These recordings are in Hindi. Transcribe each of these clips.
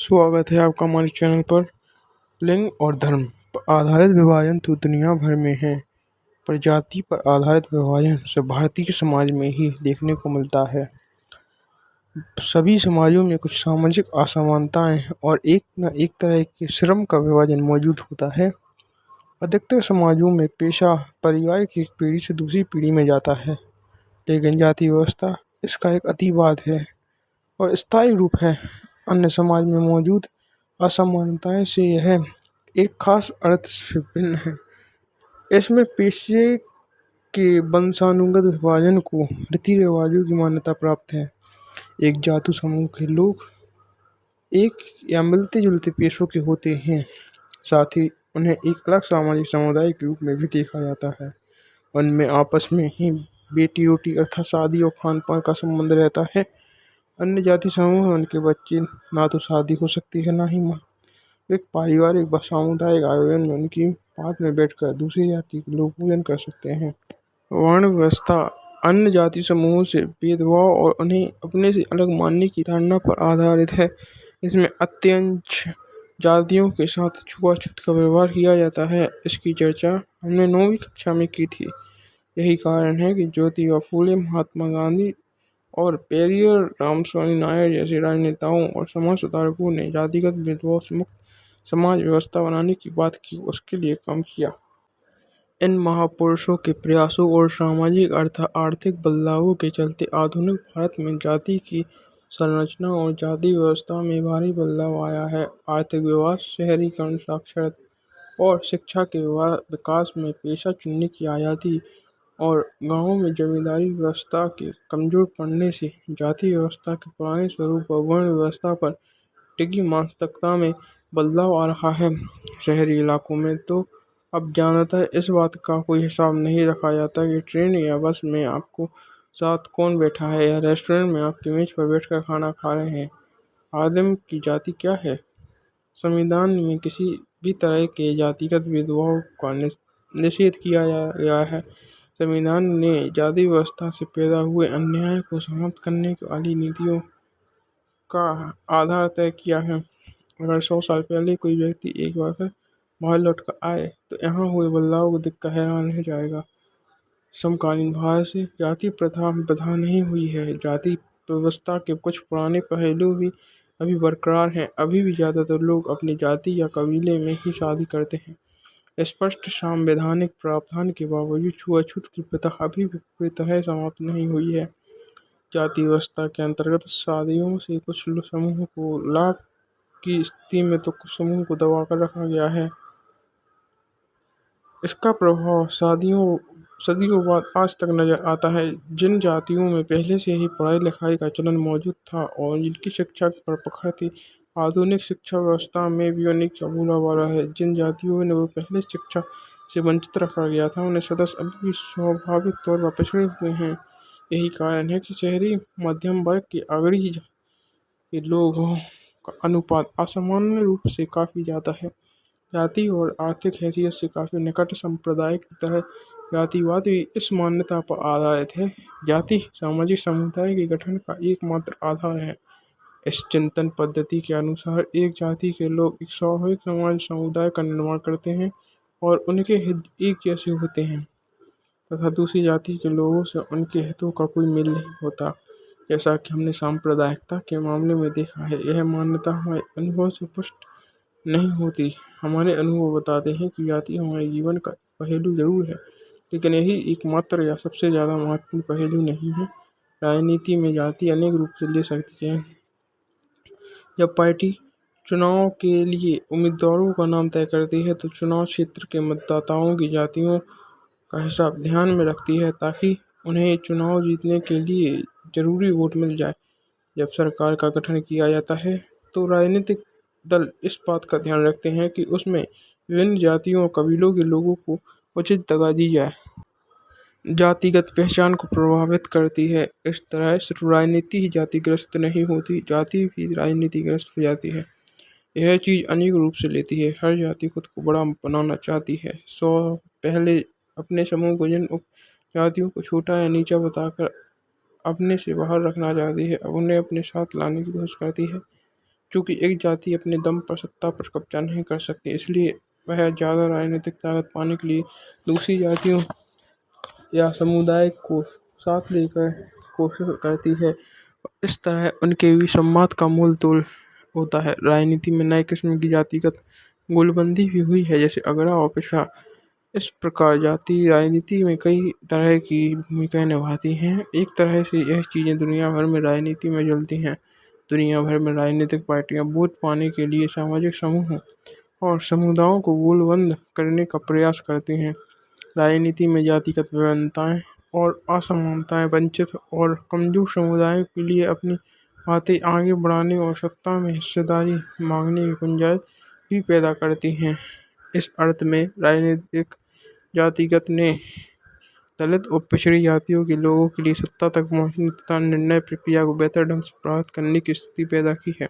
स्वागत है आपका हमारे चैनल पर। लिंग और धर्म पर आधारित विभाजन तो दुनिया भर में है, पर जाति पर आधारित विभाजन सिर्फ भारतीय समाज में ही देखने को मिलता है। सभी समाजों में कुछ सामाजिक असमानताएं और एक न एक तरह के श्रम का विभाजन मौजूद होता है। अधिकतर समाजों में पेशा परिवार की एक पीढ़ी से दूसरी पीढ़ी में जाता है, लेकिन जाति व्यवस्था इसका एक अतिवाद है और स्थायी रूप है। अन्य समाज में मौजूद असमानताएं से यह एक खास अर्थ से भिन्न है। इसमें पेशे के वंशानुगत विभाजन को रीति रिवाजों की मान्यता प्राप्त है। एक जाति समूह के लोग एक या मिलते जुलते पेशों के होते हैं, साथ ही उन्हें एक अलग सामाजिक समुदाय के रूप में भी देखा जाता है। उनमें आपस में ही बेटी रोटी अर्थात शादी और खान पान का संबंध रहता है। अन्य जाति समूह में उनके बच्चे ना तो शादी हो सकती है, ना ही एक पारिवारिक व सामुदायिक आयोजन में उनकी बात में बैठकर दूसरी जाति के लोग पूजन कर सकते हैं। वर्ण व्यवस्था अन्य जाति समूहों से भेदभाव और उन्हें अपने से अलग मानने की धारणा पर आधारित है। इसमें अत्यंत जातियों के साथ छुआछूत का व्यवहार किया जाता है। इसकी चर्चा हमने 9वीं कक्षा में की थी। यही कारण है कि ज्योतिबा फूले, महात्मा गांधी और पेरियर रामस्वामी नायडू जैसे राजनेताओं और समाज सुधारकों ने जातिगत भेदभाव से मुक्त समाज व्यवस्था बनाने की बात की, उसके लिए काम किया। इन महापुरुषों के प्रयासों और सामाजिक आर्थिक बदलावों के चलते आधुनिक भारत में जाति की संरचना और जाति व्यवस्था में भारी बदलाव आया है। आर्थिक विकास, शहरीकरण, साक्षरता और शिक्षा के विकास में पेशा चुनने की आज़ादी और गांवों में जमींदारी व्यवस्था के कमजोर पड़ने से जाति व्यवस्था के पुराने स्वरूप और वर्ण व्यवस्था पर टिकी मानसिकता में बदलाव आ रहा है। शहरी इलाकों में तो अब ज़्यादातर इस बात का कोई हिसाब नहीं रखा जाता कि ट्रेन या बस में आपको साथ कौन बैठा है या रेस्टोरेंट में आपकी मेज पर बैठकर खाना खा रहे हैं। आदमी की जाति क्या है? संविधान में किसी भी तरह के जातिगत भेदभाव का निषेध किया गया है। संविधान ने जाति व्यवस्था से पैदा हुए अन्याय को समाप्त करने वाली नीतियों का आधार तय किया है। अगर 100 साल पहले कोई व्यक्ति एक बार बाहर लौट कर आए तो यहाँ हुए बदलाव को देखकर हैरान रह जाएगा। समकालीन भारत से जाति प्रथा बदहाल नहीं हुई है। जाति व्यवस्था के कुछ पुराने पहलू भी अभी बरकरार हैं। अभी भी ज़्यादातर लोग अपनी जाति या कबीले में ही शादी करते हैं। स्पष्ट संवैधानिक प्रावधान के बावजूद छुआछूत की प्रथा अभी भी पूरी तरह समाप्त नहीं हुई है। जाति व्यवस्था के अंतर्गत शादियों से कुछ समूह को लाभ की स्थिति में तो कुछ समूह को दबाकर रखा गया है। इसका प्रभाव सदियों बाद आज तक नजर आता है। जिन जातियों में पहले से ही पढ़ाई लिखाई का चलन मौजूद था और जिनकी शिक्षा पर पकड़ थी, आधुनिक शिक्षा व्यवस्था में भी उन्हीं का बोलबाला है। जिन जातियों ने वो पहले शिक्षा से वंचित रखा गया था, उन्हें सदस्य अभी भी स्वाभाविक तौर पर पिछड़े हुए हैं। यही कारण है कि शहरी मध्यम वर्ग के अग्रणी के लोगों का अनुपात असामान्य रूप से काफ़ी ज़्यादा है। जाति और आर्थिक हैसियत से काफ़ी निकट संप्रदाय की तरह जातिवाद भी इस मान्यता पर आधारित है। जाति सामाजिक समुदाय के गठन का एकमात्र आधार है। इस चिंतन पद्धति के अनुसार एक जाति के लोग एक स्वाभाविक समाज समुदाय का निर्माण करते हैं और उनके हित एक जैसे होते हैं तथा दूसरी जाति के लोगों से उनके हितों का कोई मेल नहीं होता। जैसा कि हमने सांप्रदायिकता के मामले में देखा है, यह मान्यता हमारे अनुभव से पुष्ट नहीं होती। हमारे अनुभव बताते हैं कि जाति हमारे जीवन का पहलू जरूर है, लेकिन यही एकमात्र या सबसे ज़्यादा महत्वपूर्ण पहलू नहीं है। राजनीति में जाति अनेक रूप से ले सकती है। जब पार्टी चुनाव के लिए उम्मीदवारों का नाम तय करती है तो चुनाव क्षेत्र के मतदाताओं की जातियों का हिसाब ध्यान में रखती है ताकि उन्हें चुनाव जीतने के लिए जरूरी वोट मिल जाए। जब सरकार का गठन किया जाता है तो राजनीतिक दल इस बात का ध्यान रखते हैं कि उसमें विभिन्न जातियों और कबीलों के लोगों को उचित जगह दी जाए। जातिगत पहचान को प्रभावित करती है। इस तरह सिर्फ राजनीति ही जातिग्रस्त नहीं होती, जाति भी राजनीतिग्रस्त हो जाती है। यह चीज़ अनेक रूप से लेती है। हर जाति खुद को बड़ा बनाना चाहती है। पहले अपने समूह को जिन उप जातियों को छोटा या नीचा बताकर अपने से बाहर रखना चाहती है, अब उन्हें अपने साथ लाने की कोशिश करती है। क्योंकि एक जाति अपने दम पर सत्ता पर कब्जा नहीं कर सकती, इसलिए वह ज़्यादा राजनीतिक ताकत पाने के लिए दूसरी जातियों या समुदाय को साथ लेकर कोशिश करती है। इस तरह उनके भी सम्मान का मोल तोल होता है। राजनीति में नए किस्म की जातिगत गोलबंदी भी हुई है, जैसे अगड़ा और पिछड़ा। इस प्रकार जाति राजनीति में कई तरह की भूमिकाएं निभाती हैं। एक तरह से यह चीज़ें दुनिया भर में राजनीति में चलती हैं। दुनिया भर में राजनीतिक पार्टियां वोट पाने के लिए सामाजिक समूहों और समुदायों को गोलबंद करने का प्रयास करती हैं। राजनीति में जातिगत विभिन्नताएं और असमानताएं वंचित और कमजोर समुदायों के लिए अपनी बातें आगे बढ़ाने और सत्ता में हिस्सेदारी मांगने की गुंजाइश भी पैदा करती हैं। इस अर्थ में राजनीतिक जातिगत ने दलित और पिछड़ी जातियों के लोगों के लिए सत्ता तक पहुंचने तथा निर्णय प्रक्रिया को बेहतर ढंग से प्राप्त करने की स्थिति पैदा की है।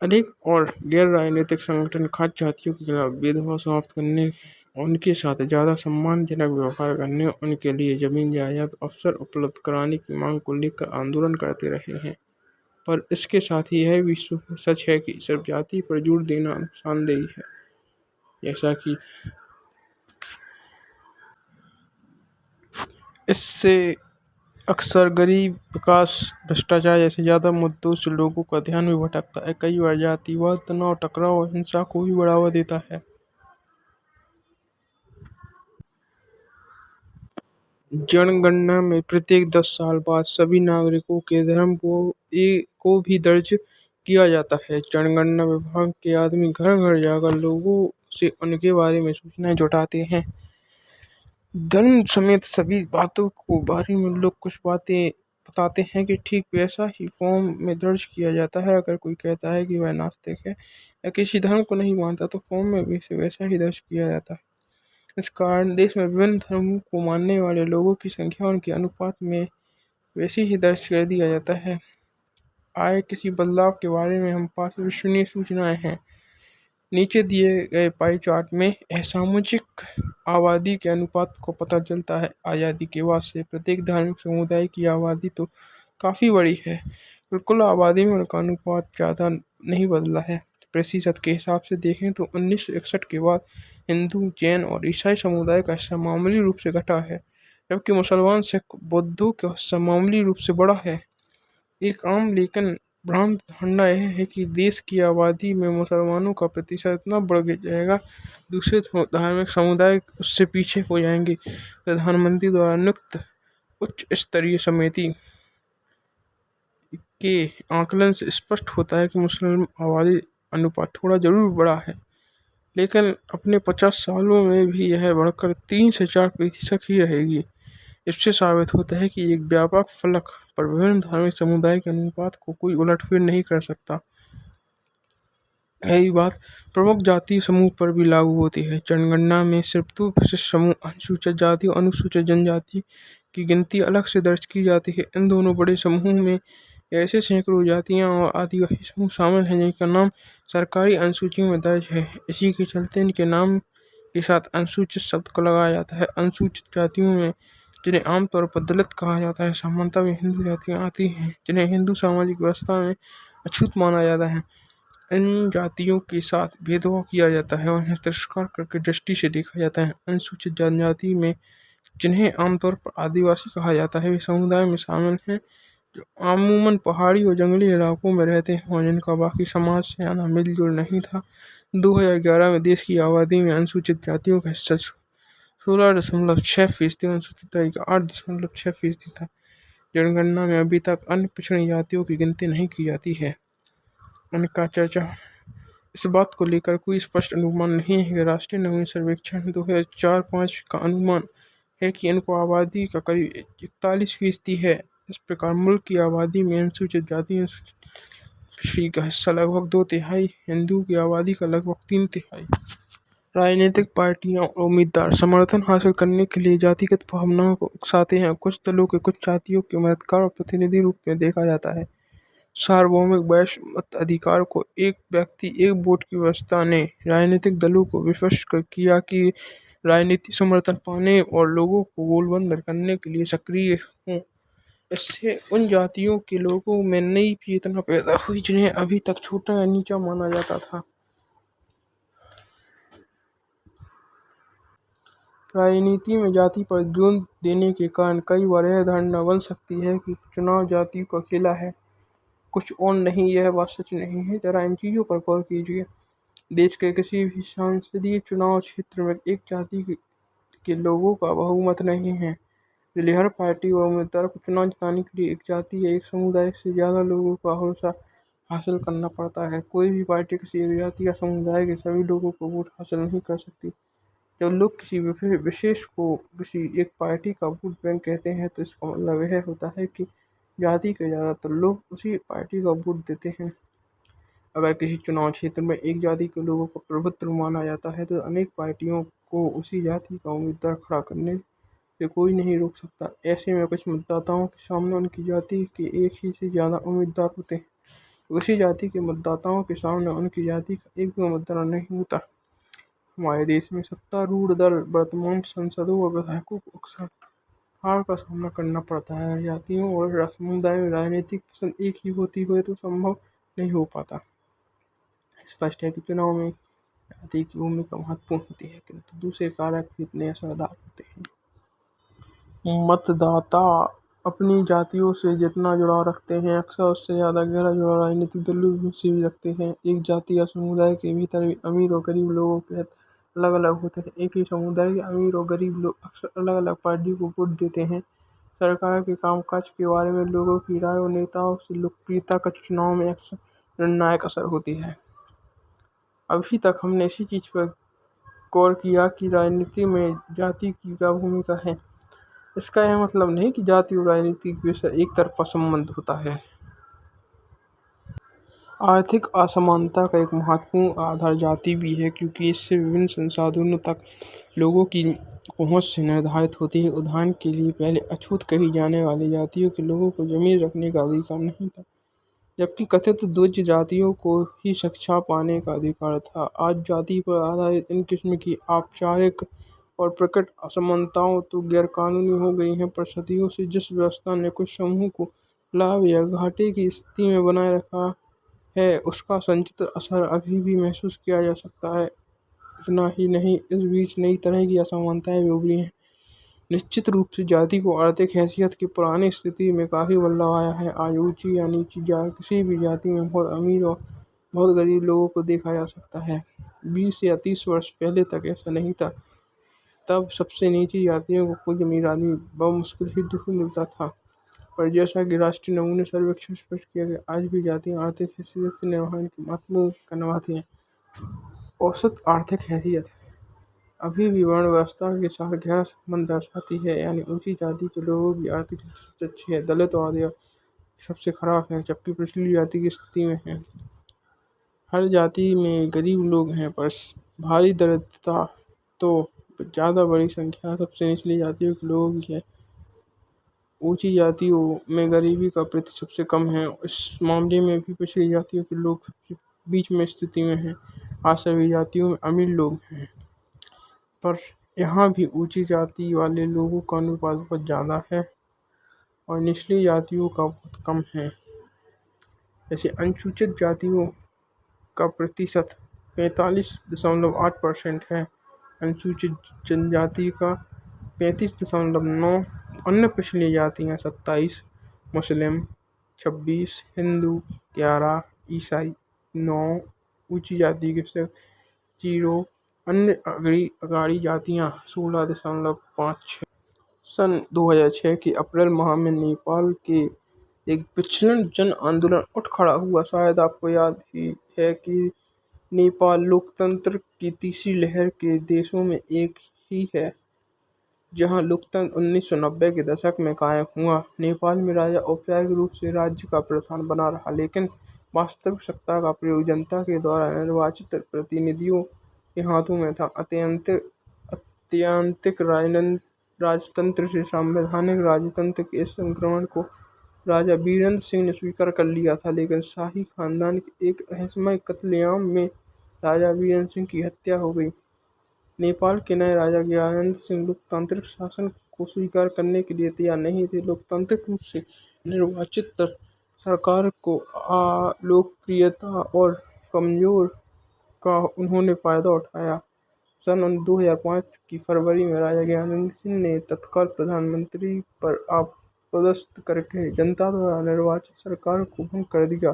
अनेक और गैर राजनीतिक संगठन खाद्य जातियों के खिलाफ भेदभाव समाप्त करने, उनके साथ ज़्यादा सम्मानजनक व्यवहार करने, उनके लिए जमीन जायदाद अवसर उपलब्ध कराने की मांग को लेकर आंदोलन करते रहे हैं। पर इसके साथ ही यह भी सच है कि सिर्फ जाति पर जोर देना नुकसानदेह है। जैसा कि इससे अक्सर गरीब विकास भ्रष्टाचार जैसे ज़्यादा मुद्दों से लोगों का ध्यान भी भटकता है। कई बार जातिवाद तनाव टकराव और हिंसा को भी बढ़ावा देता है। जनगणना में प्रत्येक 10 साल बाद सभी नागरिकों के धर्म को भी दर्ज किया जाता है। जनगणना विभाग के आदमी घर घर जाकर लोगों से उनके बारे में सूचनाएं जुटाते हैं। धर्म समेत सभी बातों को बारे में लोग कुछ बातें बताते हैं कि ठीक वैसा ही फॉर्म में दर्ज किया जाता है। अगर कोई कहता है कि वह नास्तिक है या किसी धर्म को नहीं मानता, तो फॉर्म में भी वैसा ही दर्ज किया जाता है। इस कारण देश में विभिन्न धर्मों को मानने वाले लोगों की संख्या उनके अनुपात में वैसे ही दर्ज कर दिया जाता है। आए किसी बदलाव के बारे में हम पास विश्वसनीय सूचनाएं हैं। नीचे दिए गए पाई चार्ट में सामाजिक आबादी के अनुपात को पता चलता है। आज़ादी के बाद से प्रत्येक धार्मिक समुदाय की आबादी तो काफ़ी बड़ी है, कुल आबादी में उनका अनुपात ज़्यादा नहीं बदला है। प्रतिशत के हिसाब से देखें तो 1961 के बाद हिंदू, जैन और ईसाई समुदाय का हिस्सा मामूली रूप से घटा है, जबकि मुसलमान, सिख, बौद्धों का हिस्सा मामूली रूप से बढ़ा है। एक आम लेकिन भ्रांत धारणा यह है कि देश की आबादी में मुसलमानों का प्रतिशत इतना बढ़ जाएगा, दूसरे धार्मिक समुदाय उससे पीछे हो जाएंगे। प्रधानमंत्री द्वारा नियुक्त उच्च स्तरीय समिति के आकलन से स्पष्ट होता है कि मुस्लिम आबादी अनुपात थोड़ा जरूर बढ़ा है, लेकिन अपने 50 सालों में भी यह बढ़कर 3 से 4% ही रहेगी। इससे साबित होता है कि एक व्यापक फलक पर विभिन्न धार्मिक समुदाय के अनुपात को कोई उलटफेर नहीं कर सकता। यही बात प्रमुख जातीय समूह पर भी लागू होती है। जनगणना में सिर्फ 2 विशिष्ट समूह, अनुसूचित जाति और अनुसूचित जनजाति की गिनती अलग से दर्ज की जाती है। इन दोनों बड़े समूहों में ऐसे सैकड़ों जातियां और आदिवासी समूह शामिल हैं जिनका नाम सरकारी अनुसूची में दर्ज है। इसी के चलते इनके नाम के साथ अनुसूचित शब्द को लगाया जाता है। अनुसूचित जातियों में, जिन्हें आमतौर पर दलित कहा जाता है, सामान्यतः में हिंदू जातियां आती हैं, जिन्हें हिंदू सामाजिक व्यवस्था में अछूत माना जाता है। इन जातियों के साथ भेदभाव किया जाता है और उन्हें तिरस्कार करके दृष्टि से देखा जाता है। अनुसूचित जनजाति में, जिन्हें आमतौर पर आदिवासी कहा जाता है, वे समुदाय में शामिल हैं जो अमूमन पहाड़ी और जंगली इलाकों में रहते हैं और जिनका बाकी समाज से ज़्यादा मिलजुल नहीं था। 2011 में देश की आबादी में अनुसूचित जातियों का हिस्सा 16.6% और अनुसूचित जाति का 8.6% था। जनगणना में अभी तक अन्य पिछड़ी जातियों की गिनती नहीं की जाती है। उनका चर्चा इस बात को लेकर कोई स्पष्ट अनुमान नहीं है कि राष्ट्रीय नमूना सर्वेक्षण 2004-05 का अनुमान है कि इनको आबादी का करीब 41% है। इस प्रकार मुल्क की आबादी में अनुसूचित जाति का हिस्सा लगभग 2/3, हिंदू की आबादी का लगभग 3/3। राजनीतिक पार्टियां और उम्मीदवार समर्थन हासिल करने के लिए जातिगत भावनाओं को उकसाते हैं। कुछ दलों के कुछ जातियों के मददगार और प्रतिनिधि रूप में देखा जाता है। सार्वभौमिक वैश्विक मत अधिकार को एक व्यक्ति एक वोट की व्यवस्था ने राजनीतिक दलों को विवश किया कि राजनीति समर्थन पाने और लोगों को गोलबंद करने के लिए सक्रिय हों। इससे उन जातियों के लोगों में नई चेतना पैदा हुई जिन्हें अभी तक छोटा या नीचा माना जाता था। राजनीति में जाति पर जोर देने के कारण कई बार यह धारणा बन सकती है कि चुनाव जातियों का खेला है, कुछ और नहीं। यह बात सच नहीं है। जरा इन चीज़ों पर गौर कीजिए। देश के किसी भी संसदीय चुनाव क्षेत्र में एक जाति के लोगों का बहुमत नहीं है। इसलिए हर पार्टी व उम्मीदवार को चुनाव जिताने के लिए एक जाति या एक समुदाय से ज़्यादा लोगों का भरोसा हासिल करना पड़ता है। कोई भी पार्टी किसी एक जाति या समुदाय के सभी लोगों को वोट हासिल नहीं कर सकती। जब लोग किसी विशेष को किसी एक पार्टी का वोट बैंक कहते हैं तो इसका मतलब यह होता है कि जाति के ज़्यादातर लोग उसी पार्टी का वोट देते हैं। अगर किसी चुनाव क्षेत्र में एक जाति के लोगों का प्रभुत्व माना जाता है तो अनेक पार्टियों को उसी जाति का उम्मीदवार खड़ा करने से कोई नहीं रोक सकता। ऐसे में कुछ मतदाताओं के सामने उनकी जाति के एक ही से ज़्यादा उम्मीदवार होते हैं, उसी जाति के मतदाताओं के सामने उनकी जाति का एक भी उम्मीदवार नहीं होता। हमारे देश में सत्तारूढ़ दल वर्तमान सांसदों और विधायकों को अक्सर हार का सामना करना पड़ता है। जातियों और समुदाय में राजनीतिक पसंद एक ही होती हुए तो संभव नहीं हो पाता। स्पष्ट है कि चुनाव में जाति की भूमिका महत्वपूर्ण होती है, किंतु दूसरे कारक भी इतने असरदार होते हैं। मतदाता अपनी जातियों से जितना जुड़ाव रखते हैं, अक्सर उससे ज़्यादा गहरा जुड़ाव राजनीतिक दलों से भी रखते हैं। एक जाति या समुदाय के भीतर भी अमीर और गरीब लोगों के हित अलग अलग होते हैं। एक ही समुदाय के अमीर और गरीब लोग अक्सर अलग अलग पार्टी को वोट देते हैं। सरकार के कामकाज के बारे में लोगों की राय और नेताओं से लोकप्रियता का चुनाव में अक्सर निर्णायक असर होती है। अभी तक हमने इसी चीज़ पर गौर किया कि राजनीति में जाति की क्या भूमिका है। इसका यह मतलब नहीं कि जाति और राजनीति के बीच एक तरफा संबंध होता है। आर्थिक असमानता का एक महत्वपूर्ण आधार जाति भी है, क्योंकि इससे विभिन्न संसाधनों तक लोगों की पहुंच से निर्धारित होती है। उदाहरण के लिए, पहले अछूत कही जाने वाली जातियों के लोगों को जमीन रखने का अधिकार नहीं था, जबकि कथित द्विज जातियों को ही शिक्षा पाने का अधिकार था। आज जाति पर आधारित इन किस्म की औपचारिक और प्रकट असमानताओं तो गैरकानूनी हो गई हैं, पर सदियों से जिस व्यवस्था ने कुछ समूह को लाभ या घाटे की स्थिति में बनाए रखा है, उसका संचित असर अभी भी महसूस किया जा सकता है। इतना ही नहीं, इस बीच नई तरह की असमानताएं भी उभरी हैं। निश्चित रूप से जाति को आर्थिक हैसियत की पुरानी स्थिति में काफ़ी बदलाव आया है। आज ऊंची या नीची किसी भी जाति में बहुत अमीर और बहुत गरीब लोगों को देखा जा सकता है। 20 या 30 वर्ष पहले तक ऐसा नहीं था। तब सबसे नीची जातियों को कोई अमीर आदमी बहुत मुश्किल ही देखने मिलता था। पर जैसा कि राष्ट्रीय नमूने सर्वेक्षण स्पष्ट किया गया, आज भी जातियाँ आर्थिक हैसियत से निर्वहन की महत्वपूर्ण भूमिका निभाती हैं। औसत आर्थिक हैसियत अभी भी वर्ण व्यवस्था के साथ गहरा संबंध दर्शाती है, यानी ऊंची जाति के लोगों की आर्थिक स्थिति सबसे अच्छी है, दलित और सबसे खराब है, जबकि पिछली जाति की स्थिति में है। हर जाति में गरीब लोग हैं, पर भारी दरिद्रता तो ज़्यादा बड़ी संख्या सबसे निचली जातियों के लोगों की है। ऊंची जातियों में गरीबी का प्रतिशत सबसे कम है। इस मामले में भी पिछड़ी जातियों के लोग बीच में स्थिति में हैं। आज सभी जातियों में अमीर लोग हैं, पर यहाँ भी ऊंची जाति वाले लोगों का अनुपात बहुत ज़्यादा है और निचली जातियों का बहुत कम है। जैसे अनुसूचित जातियों का प्रतिशत 45.8% है, अनुसूचित जनजाति का 35.9, अन्य पिछड़ी जातियाँ 27, मुस्लिम 26, हिंदू 11, ईसाई 9, ऊंची जाति के 0, अन्य अगाड़ी जातियाँ 16.56। सन 2006 के अप्रैल माह में नेपाल के एक विचलन जन आंदोलन उठ खड़ा हुआ। शायद आपको याद ही है कि नेपाल लोकतंत्र की तीसरी लहर के देशों में एक ही है जहां लोकतंत्र 1990 के दशक में कायम हुआ। नेपाल में राजा औपचारिक रूप से राज्य का प्रधान बना रहा, लेकिन वास्तविक सत्ता का प्रयोग जनता के द्वारा निर्वाचित प्रतिनिधियों के हाथों में था। अत्यंतिक राजतंत्र से संवैधानिक राजतंत्र के इस संक्रमण को राजा वीरेंद्र सिंह ने स्वीकार कर लिया था, लेकिन शाही खानदान के एक रहस्यमय कत्लेआम में राजा वीरेंद्र सिंह की हत्या हो गई। नेपाल के नए राजा ज्ञानेंद्र सिंह लोकतांत्रिक शासन को स्वीकार करने के लिए तैयार नहीं थे। लोकतांत्रिक रूप से निर्वाचित सरकार को लोकप्रियता और कमजोर का उन्होंने फायदा उठाया। सन 2005 की फरवरी में राजा ज्ञानेंद्र सिंह ने तत्काल प्रधानमंत्री पर आपदस्थ करके जनता द्वारा निर्वाचित सरकार को भंग कर दिया।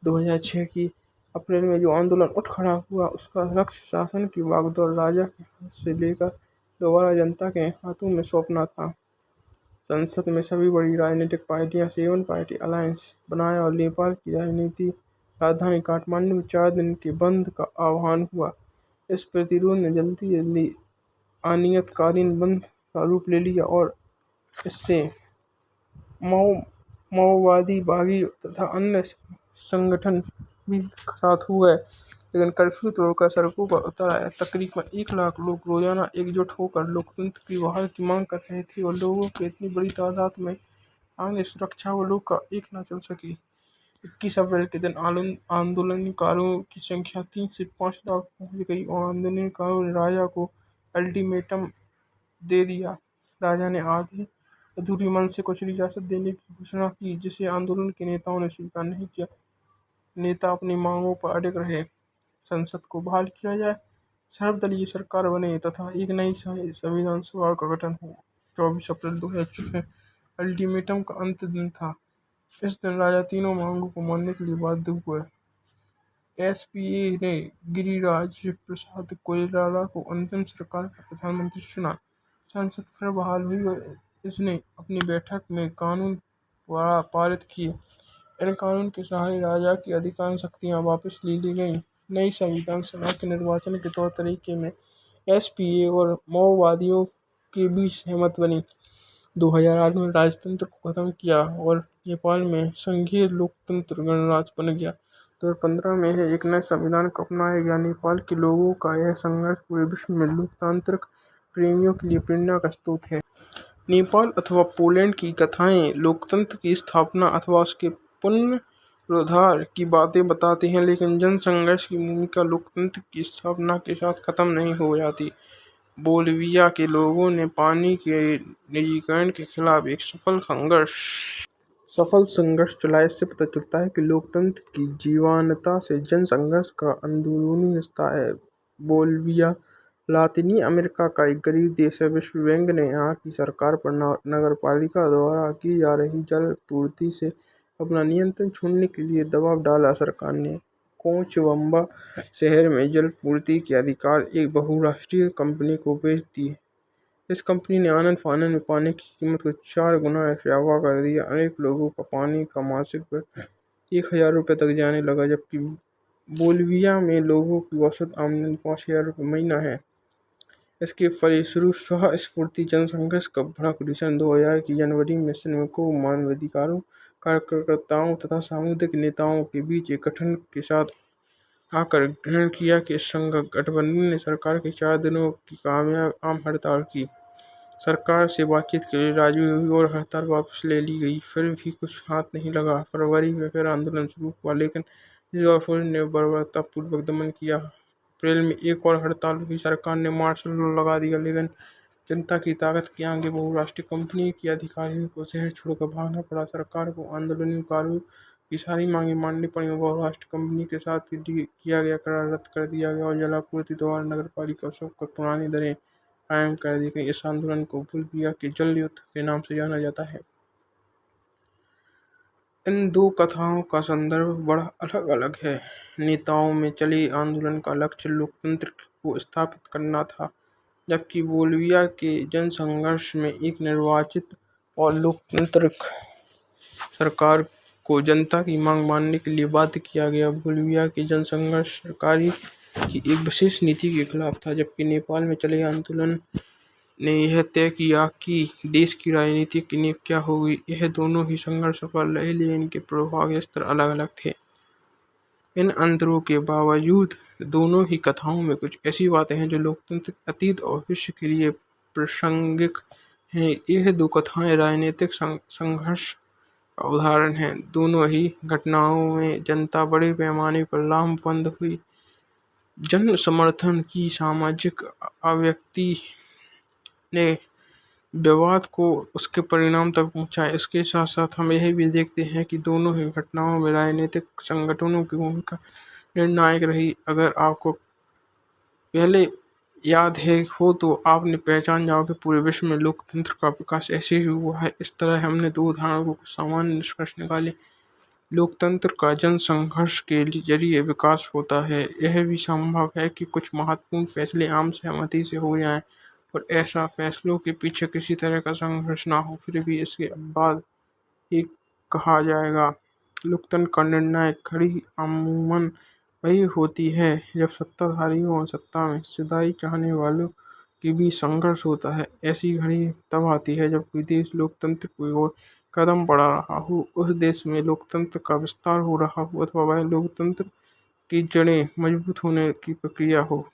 2006 की अप्रैल में जो आंदोलन उठ खड़ा हुआ, उसका लक्ष्य शासन की बागडोर राजा के हाथ से लेकर दोबारा जनता के हाथों में सौंपना था। संसद में सभी बड़ी राजनीतिक पार्टियां 7 पार्टी अलायंस बनाया और नेपाल की राजधानी काठमांडू में 4 दिन के बंद का आह्वान हुआ। इस प्रतिरोध ने जल्दी अनियतकालीन बंद का रूप ले लिया और इससे माओवादी, बागी तथा अन्य संगठन भी साथ हुए, लेकिन कर्फ्यू तोड़कर सड़कों पर उतर आए। तकरीबन 1 लाख लोग रोजाना एकजुट होकर लोकतंत्र की बहाल की मांग कर रहे थे और लोगों की इतनी बड़ी तादाद में आगे सुरक्षा बलों का एक न चल सकी। 21 अप्रैल के दिन आंदोलनकारियों की संख्या 3 से 5 लाख पहुंच गई और आंदोलनकारियों ने राजा को अल्टीमेटम दे दिया। राजा ने आधी अधूरी मन से कुछ रियासत देने की घोषणा की, जिसे आंदोलन के नेताओं ने स्वीकार नहीं किया। नेता अपनी मांगों पर अड़िग रहे। संसद को बहाल किया जाए, सर्वदलीय सरकार बने तथा एक नई संविधान सभा का गठन हो। 24 अप्रैल 2006 अल्टीमेटम का अंतिम दिन था। इस दिन राजा तीनों मांगों को मानने के लिए बाध्य हुए। एसपीए ने गिरिराज प्रसाद कोइराला को अंतिम सरकार का प्रधानमंत्री चुना। संसद फिर बहाल हुई और इसने अपनी बैठक में कानून पारित किए। इन कानून के सहारे राजा की अधिकांश शक्तियां वापस ले ली गईं। नई संविधान सभा के निर्वाचन के तौर तरीके में एसपीए और माओवादियों के बीच सहमति बनी। 2008 में राजतंत्र को खत्म किया और नेपाल में संघीय लोकतंत्र गणराज्य बन गया। 2015 में एक नए संविधान को अपनाया गया। नेपाल के लोगों का यह संघर्ष पूरे विश्व में लोकतांत्रिक प्रेमियों के लिए प्रेरणा का स्रोत है। नेपाल अथवा पोलैंड की कथाएं लोकतंत्र की स्थापना अथवा उसके पुनरुद्धार की बातें बताती हैं, लेकिन जनसंघर्ष की भूमिका लोकतंत्र की स्थापना के साथ खत्म नहीं हो जाती। बोलिविया के लोगों ने पानी के निजीकरण के खिलाफ एक सफल संघर्ष चलाया। इससे पता चलता है कि लोकतंत्र की जीवंतता से जनसंघर्ष का अंदरूनी रिश्ता है। बोलिविया लातिनी अमेरिका का एक गरीब देश है। विश्व बैंक ने यहाँ की सरकार पर नगरपालिका द्वारा की जा रही जल पूर्ति से अपना नियंत्रण छोड़ने के लिए दबाव डाला। सरकार ने कोचबंबा शहर में जल पूर्ति के अधिकार एक बहुराष्ट्रीय कंपनी को बेच दिए। इस कंपनी ने आनन फानन में पानी की कीमत को 4 गुना इजाफा कर दिया। अनेक लोगों का पानी का मासिक बिल 1000 रुपये तक जाने लगा, जबकि बोलिविया में लोगों की औसत आमदनी 5000 रुपये महीना है। इसके फलस्वरूप स्वस्फूर्ति जनसंघर्ष का भड़क उठी। सन 2000 की जनवरी में श्रमिकों, मानवाधिकारों कार्यकर्ताओं तथा सामुदायिक नेताओं के बीच एक गठन के साथ आकर ग्रहण किया कि इस गठबंधन ने सरकार की 4 दिनों की आम हड़ताल की। सरकार से बातचीत के लिए राजी हुई और हड़ताल वापस ले ली गई। फिर भी कुछ हाथ नहीं लगा। फरवरी में फिर आंदोलन शुरू हुआ, लेकिन इस बार पुलिस ने बर्बरतापूर्वक दमन किया। अप्रैल में एक और हड़ताल हुई। सरकार ने मार्शल लॉ लगा दिया, लेकिन जनता की ताकत के आगे बहुराष्ट्रीय कंपनी के अधिकारियों को शहर छोड़कर भागना पड़ा। सरकार को आंदोलनकारियों की सारी मांगें माननी पड़ी और बहुराष्ट्रीय कंपनी के साथ किया गया करार रद्द कर दिया गया और जलापूर्ति द्वारा नगरपालिका सबको पुरानी दरें कायम कर दी गई। इस आंदोलन को बोलिविया के जल युद्ध के नाम से जाना जाता है। इन दो कथाओं का संदर्भ बड़ा अलग अलग है। नेताओं में चले आंदोलन का लक्ष्य लोकतंत्र को स्थापित करना था, जबकि बोलिविया के जनसंघर्ष में एक निर्वाचित और लोकतांत्रिक सरकार को जनता की मांग मानने के लिए बाध्य किया गया। बोलिविया के जनसंघर्ष सरकारी की एक विशेष नीति के खिलाफ था, जबकि नेपाल में चले आंदोलन ने यह तय किया कि देश की राजनीति की नींव क्या होगी। यह दोनों ही संघर्ष सफल रहे, लेकिन इनके प्रभाव स्तर अलग अलग थे। इन अंतरों के बावजूद दोनों ही कथाओं में कुछ ऐसी बातें हैं जो लोकतंत्र अतीत और भविष्य के लिए प्रासंगिक हैं। यह दो कथाएं राजनीतिक संघर्ष का उदाहरण हैं। दोनों ही घटनाओं में जनता बड़े पैमाने पर लामबंद हुई। जन समर्थन की सामाजिक अभिव्यक्ति ने विवाद को उसके परिणाम तक पहुंचाए। इसके साथ साथ हम यह भी देखते हैं कि दोनों ही घटनाओं में राजनीतिक संगठनों की भूमिका निर्णायक रही। अगर आपको पहले याद है हो तो आपने पहचान जाओगे पूरे विश्व में लोकतंत्र का विकास ऐसे ही हुआ है। इस तरह हमने दो उदाहरणों को सामान्य निष्कर्ष निकाले। लोकतंत्र का जन संघर्ष के जरिए विकास होता है। यह भी संभव है कि कुछ महत्वपूर्ण फैसले आम सहमति से हो जाएं और ऐसा फैसलों के पीछे किसी तरह का संघर्ष ना हो, फिर भी इसके बाद ही कहा जाएगा। लोकतंत्र का निर्णायक घड़ी अमूमन वही होती है जब सत्ताधारियों और सत्ता में हिस्सेदारी चाहने वालों के बीच संघर्ष होता है। ऐसी घड़ी तब आती है जब कोई देश लोकतंत्र की ओर कदम बढ़ा रहा हो, उस देश में लोकतंत्र का विस्तार हो रहा हो अथवा वह लोकतंत्र की जड़ें मजबूत होने की प्रक्रिया हो।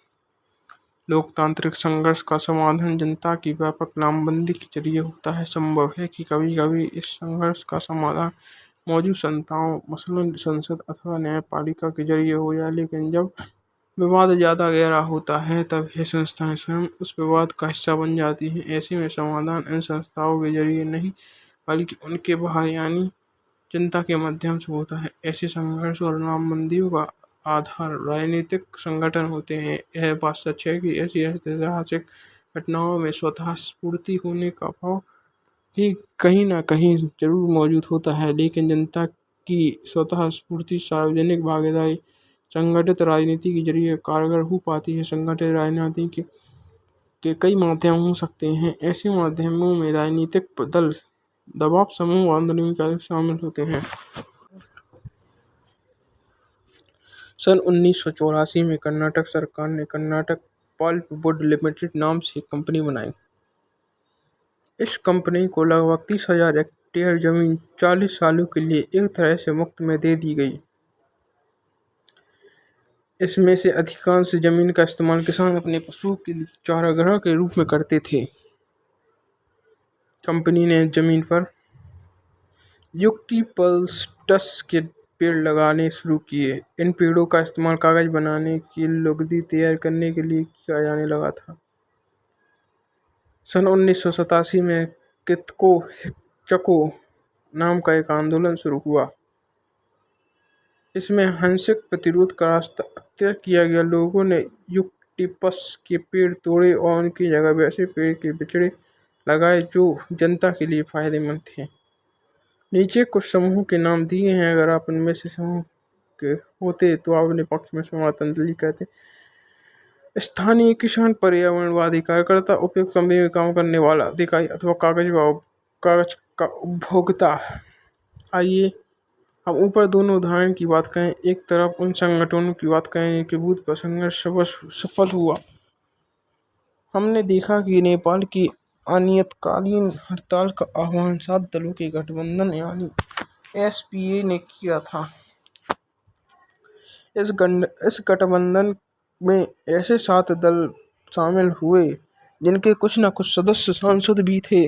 लोकतांत्रिक संघर्ष का समाधान जनता की व्यापक लामबंदी के जरिए होता है। संभव है कि कभी-कभी इस संघर्ष का समाधान मौजूद संस्थाओं मसलन संसद अथवा न्यायपालिका के जरिए हो जाए, लेकिन जब विवाद ज़्यादा गहरा होता है तब ये संस्थाएं स्वयं उस विवाद का हिस्सा बन जाती हैं। ऐसे में समाधान इन संस्थाओं के जरिए नहीं बल्कि उनके बाहर यानी जनता के माध्यम से होता है। ऐसे संघर्ष और लामबंदियों का आधार राजनीतिक संगठन होते हैं। यह बात सच है कि ऐसी ऐतिहासिक घटनाओं में स्वतः स्फूर्ति होने का भाव भी कहीं न कहीं जरूर मौजूद होता है, लेकिन जनता की स्वतः स्फूर्ति, सार्वजनिक भागीदारी, संगठित राजनीति के जरिए कारगर हो पाती है। संगठित राजनीति के कई माध्यम हो सकते हैं। ऐसे माध्यमों में राजनीतिक दल, दबाव समूह, आंदोलन कार्य शामिल होते हैं। सन 1984 में कर्नाटक सरकार ने कर्नाटक पल्प वुड लिमिटेड नाम से एक कंपनी बनाई। इस कंपनी को लगभग 30,000 हेक्टेयर जमीन 40 सालों के लिए एक तरह से मुफ्त में दे दी गई। इसमें से अधिकांश जमीन का इस्तेमाल किसान अपने पशुओं के लिए चारागाह के रूप में करते थे। कंपनी ने जमीन पर यूकलिप्टस के पेड़ लगाने शुरू किए। इन पेड़ों का इस्तेमाल कागज बनाने की लुगदी तैयार करने के लिए किया जाने लगा था। सन 1987 में कितको हिक्चको नाम का एक आंदोलन शुरू हुआ। इसमें हिंसक प्रतिरोध का रास्ता अख्तियार किया गया। लोगों ने यूकलिप्टस के पेड़ तोड़े और उनकी जगह वैसे पेड़ के बिचड़े लगाए जो जनता के लिए फायदेमंद थे। नीचे कुछ समूहों के नाम दिए हैं। अगर आप उनमें से समूह के होते तो आप अपने पक्ष में समर्थन दलील करते। स्थानीय किसान, पर्यावरणवादी कार्यकर्ता, उपयुक्त कंपनी में काम करने वाला अधिकारी अथवा कागज का उपभोक्ता। आइए हम ऊपर दोनों उदाहरण की बात करें। एक तरफ उन संगठनों की बात करें कि बूथ पर संघर्ष सफल हुआ। हमने देखा कि नेपाल की अनियतकालीन हड़ताल का आह्वान 7 दलों के गठबंधन यानी एसपीए ने किया था। इस गठबंधन में ऐसे 7 दल शामिल हुए जिनके कुछ न कुछ सदस्य सांसद भी थे,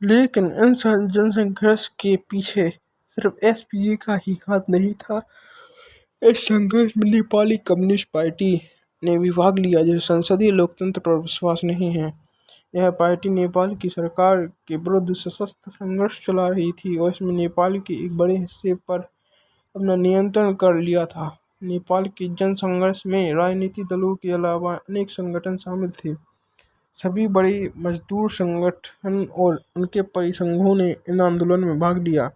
लेकिन इन जनसंघर्ष के पीछे सिर्फ एसपीए का ही हाथ नहीं था। इस संघर्ष में नेपाली कम्युनिस्ट पार्टी ने भी भाग लिया, जिसे संसदीय लोकतंत्र पर विश्वास नहीं है। यह पार्टी नेपाल की सरकार के विरुद्ध सशस्त्र संघर्ष चला रही थी और इसमें नेपाल के एक बड़े हिस्से पर अपना नियंत्रण कर लिया था। नेपाल के जन संघर्ष में राजनीतिक दलों के अलावा अनेक संगठन शामिल थे। सभी बड़े मजदूर संगठन और उनके परिसंघों ने इन आंदोलन में भाग लिया।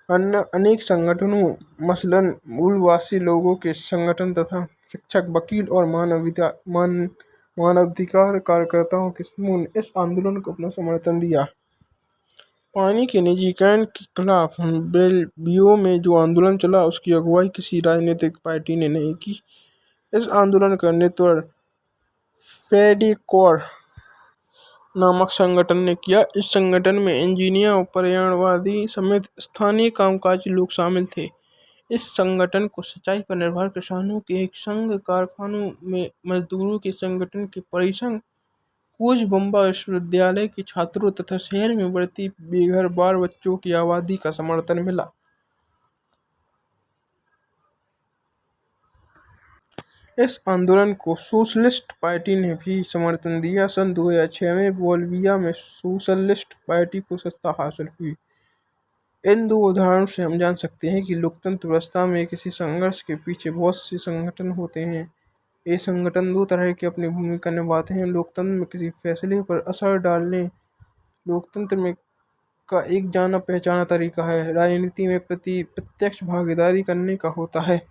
अन्य अनेक संगठनों मसलन मूलवासी लोगों के संगठन तथा शिक्षक, वकील और मानवाधिकार कार्यकर्ताओं के समूह ने इस आंदोलन को अपना समर्थन दिया। पानी के निजीकरण के खिलाफ बेल्वियो में जो आंदोलन चला उसकी अगुवाई किसी राजनीतिक पार्टी ने नहीं की। इस आंदोलन का नेतृत्व फेडिकोर नामक संगठन ने किया। इस संगठन में इंजीनियर और पर्यावरणवादी समेत स्थानीय कामकाजी लोग शामिल थे। इस संगठन को सिंचाई पर निर्भर किसानों के एक संघ, कारखानों में मजदूरों के संगठन के परिसंघ, कोचबंबा विश्वविद्यालय के छात्रों तथा शहर में बढ़ती बेघर बाल बच्चों की आबादी का समर्थन मिला। इस आंदोलन को सोशलिस्ट पार्टी ने भी समर्थन दिया। सन 2006 में बोलिविया में सोशलिस्ट पार्टी को सत्ता हासिल हुई। इन दो उदाहरणों से हम जान सकते हैं कि लोकतंत्र व्यवस्था में किसी संघर्ष के पीछे बहुत से संगठन होते हैं। ये संगठन दो तरह की अपनी भूमिका निभाते हैं। लोकतंत्र में किसी फैसले पर असर डालने लोकतंत्र में का एक जाना पहचाना तरीका है। राजनीति में प्रत्यक्ष भागीदारी करने का होता है।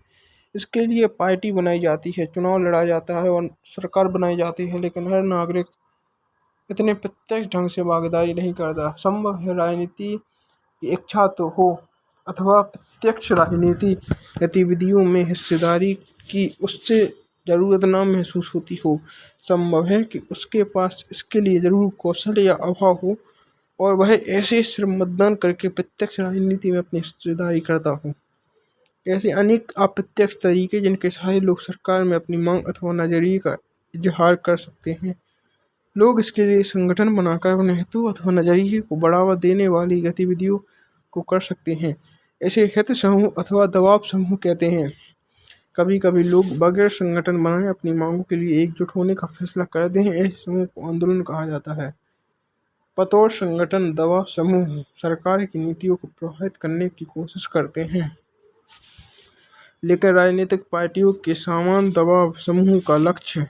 इसके लिए पार्टी बनाई जाती है, चुनाव लड़ा जाता है और सरकार बनाई जाती है, लेकिन हर नागरिक इतने प्रत्यक्ष ढंग से भागीदारी नहीं करता। संभव है राजनीति की इच्छा तो हो अथवा प्रत्यक्ष राजनीति गतिविधियों में हिस्सेदारी की उससे जरूरत न महसूस होती हो। संभव है कि उसके पास इसके लिए जरूर कौशल या अभाव हो और वह ऐसे सिर्फ मतदान करके प्रत्यक्ष राजनीति में अपनी हिस्सेदारी करता हो। ऐसे अनेक अप्रत्यक्ष तरीके जिनके सहारे लोग सरकार में अपनी मांग अथवा नजरिए का इजहार कर सकते हैं। लोग इसके लिए संगठन बनाकर अपने हेतु अथवा नजरिए को बढ़ावा देने वाली गतिविधियों को कर सकते हैं। इसे हित समूह अथवा दबाव समूह कहते हैं। कभी कभी लोग बगैर संगठन बनाए अपनी मांगों के लिए एकजुट होने का फैसला करते हैं। ऐसे समूह को आंदोलन कहा जाता है। बतौर संगठन दबाव समूह सरकार की नीतियों को प्रभावित करने की कोशिश करते हैं, लेकिन राजनीतिक पार्टियों के समान दबाव समूह का लक्ष्य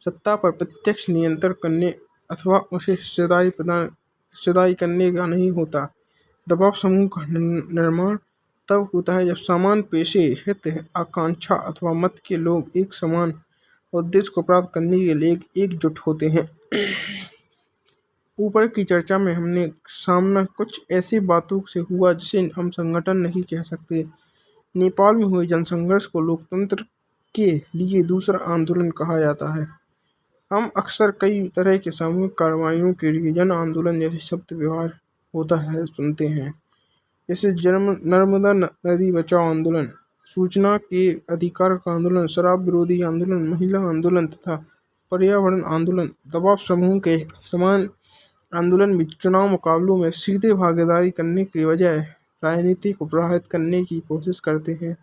सत्ता पर प्रत्यक्ष नियंत्रण करने अथवा उसे हिस्सेदारी करने का नहीं होता। दबाव समूह का निर्माण तब होता है जब समान पेशे, हित, आकांक्षा अथवा मत के लोग एक समान उद्देश्य को प्राप्त करने के लिए एकजुट होते हैं। ऊपर की चर्चा में हमने सामना कुछ ऐसी बातों से हुआ जिसे हम संगठन नहीं कह सकते। नेपाल में हुए जनसंघर्ष को लोकतंत्र के लिए दूसरा आंदोलन कहा जाता है। हम अक्सर कई तरह के सामूहिक कार्रवाइयों के लिए जन आंदोलन जैसे शब्द व्यवहार होता है सुनते हैं, जैसे नर्मदा नदी बचाओ आंदोलन, सूचना के अधिकार का आंदोलन, शराब विरोधी आंदोलन, महिला आंदोलन तथा पर्यावरण आंदोलन। दबाव समूह के समान आंदोलन भी चुनाव मुकाबलों में सीधे भागीदारी करने की बजाय राजनीति को प्रभावित करने की कोशिश करते हैं,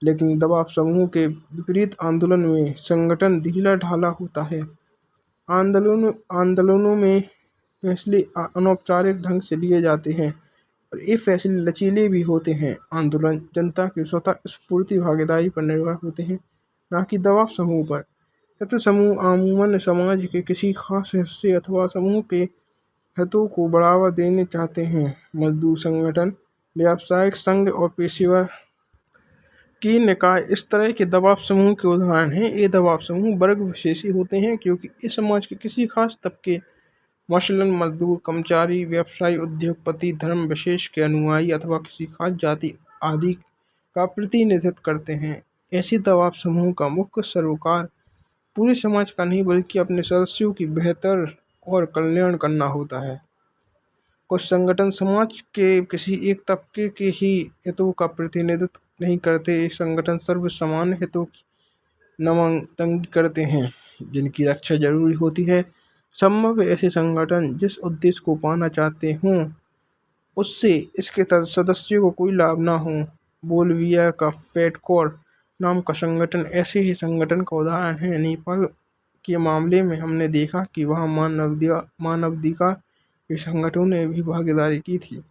लेकिन दबाव समूह के विपरीत आंदोलन में संगठन ढीला ढाला होता है। आंदोलनों में फैसले अनौपचारिक ढंग से लिए जाते हैं और ये फैसले लचीले भी होते हैं। आंदोलन जनता की स्वतः स्फूर्ति भागीदारी पर निर्भर होते हैं, न कि दबाव समूह पर। हित समूह अमूमन समाज के किसी खास हिस्से अथवा समूह के हितों को बढ़ावा देने चाहते हैं। मजदूर संगठन, व्यावसायिक संघ और पेशेवर की निकाय इस तरह के दबाव समूह के उदाहरण हैं। ये दबाव समूह वर्ग विशेषी होते हैं क्योंकि इस समाज के किसी खास तबके, मसलन मजदूर, कर्मचारी, व्यवसायी, उद्योगपति, धर्म विशेष के अनुयायी अथवा किसी खास जाति आदि का प्रतिनिधित्व करते हैं। ऐसे दबाव समूह का मुख्य सरोकार पूरे समाज का नहीं बल्कि अपने सदस्यों की बेहतर और कल्याण करना होता है। कुछ संगठन समाज के किसी एक तबके के ही हितों का प्रतिनिधित्व नहीं करते। ये संगठन सर्व सामान्य हितों की नुमाइंदगी करते हैं जिनकी रक्षा जरूरी होती है। संभव है ऐसे संगठन जिस उद्देश्य को पाना चाहते हों उससे इसके सदस्यों को कोई लाभ ना हो। बोलिविया का फेडकोर नाम का संगठन ऐसे ही संगठन का उदाहरण है। नेपाल के मामले में हमने देखा कि वहाँ मानवाधिकार के संगठनों ने भी भागीदारी की थी।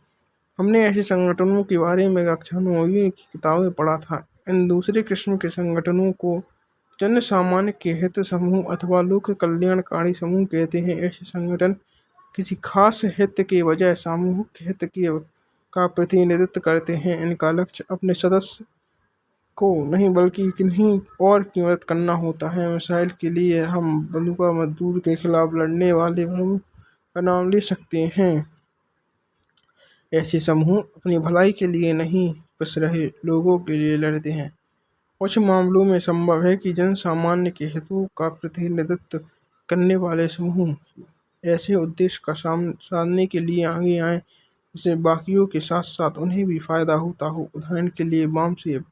हमने ऐसे संगठनों के बारे में कक्षा 9वीं की किताबें पढ़ा था। इन दूसरे किस्म के संगठनों को जन सामान्य के हित समूह अथवा लोक कल्याणकारी समूह कहते हैं। ऐसे संगठन किसी खास हित के बजाय सामूहिक हित का प्रतिनिधित्व करते हैं। इनका लक्ष्य अपने सदस्य को नहीं बल्कि किन्हीं और की मदद करना होता है। मिसाल के लिए हम बंधुआ मजदूर के खिलाफ लड़ने वाले का नाम ले सकते हैं। ऐसे समूह अपनी भलाई के लिए नहीं पिस रहे लोगों के लिए लड़ते हैं। कुछ मामलों में संभव है कि जन सामान्य के हितों का प्रतिनिधित्व करने वाले समूह ऐसे उद्देश्य का साधने के लिए आगे आए जिससे बाकियों के साथ साथ उन्हें भी फायदा होता हो। उदाहरण के लिए वामसेब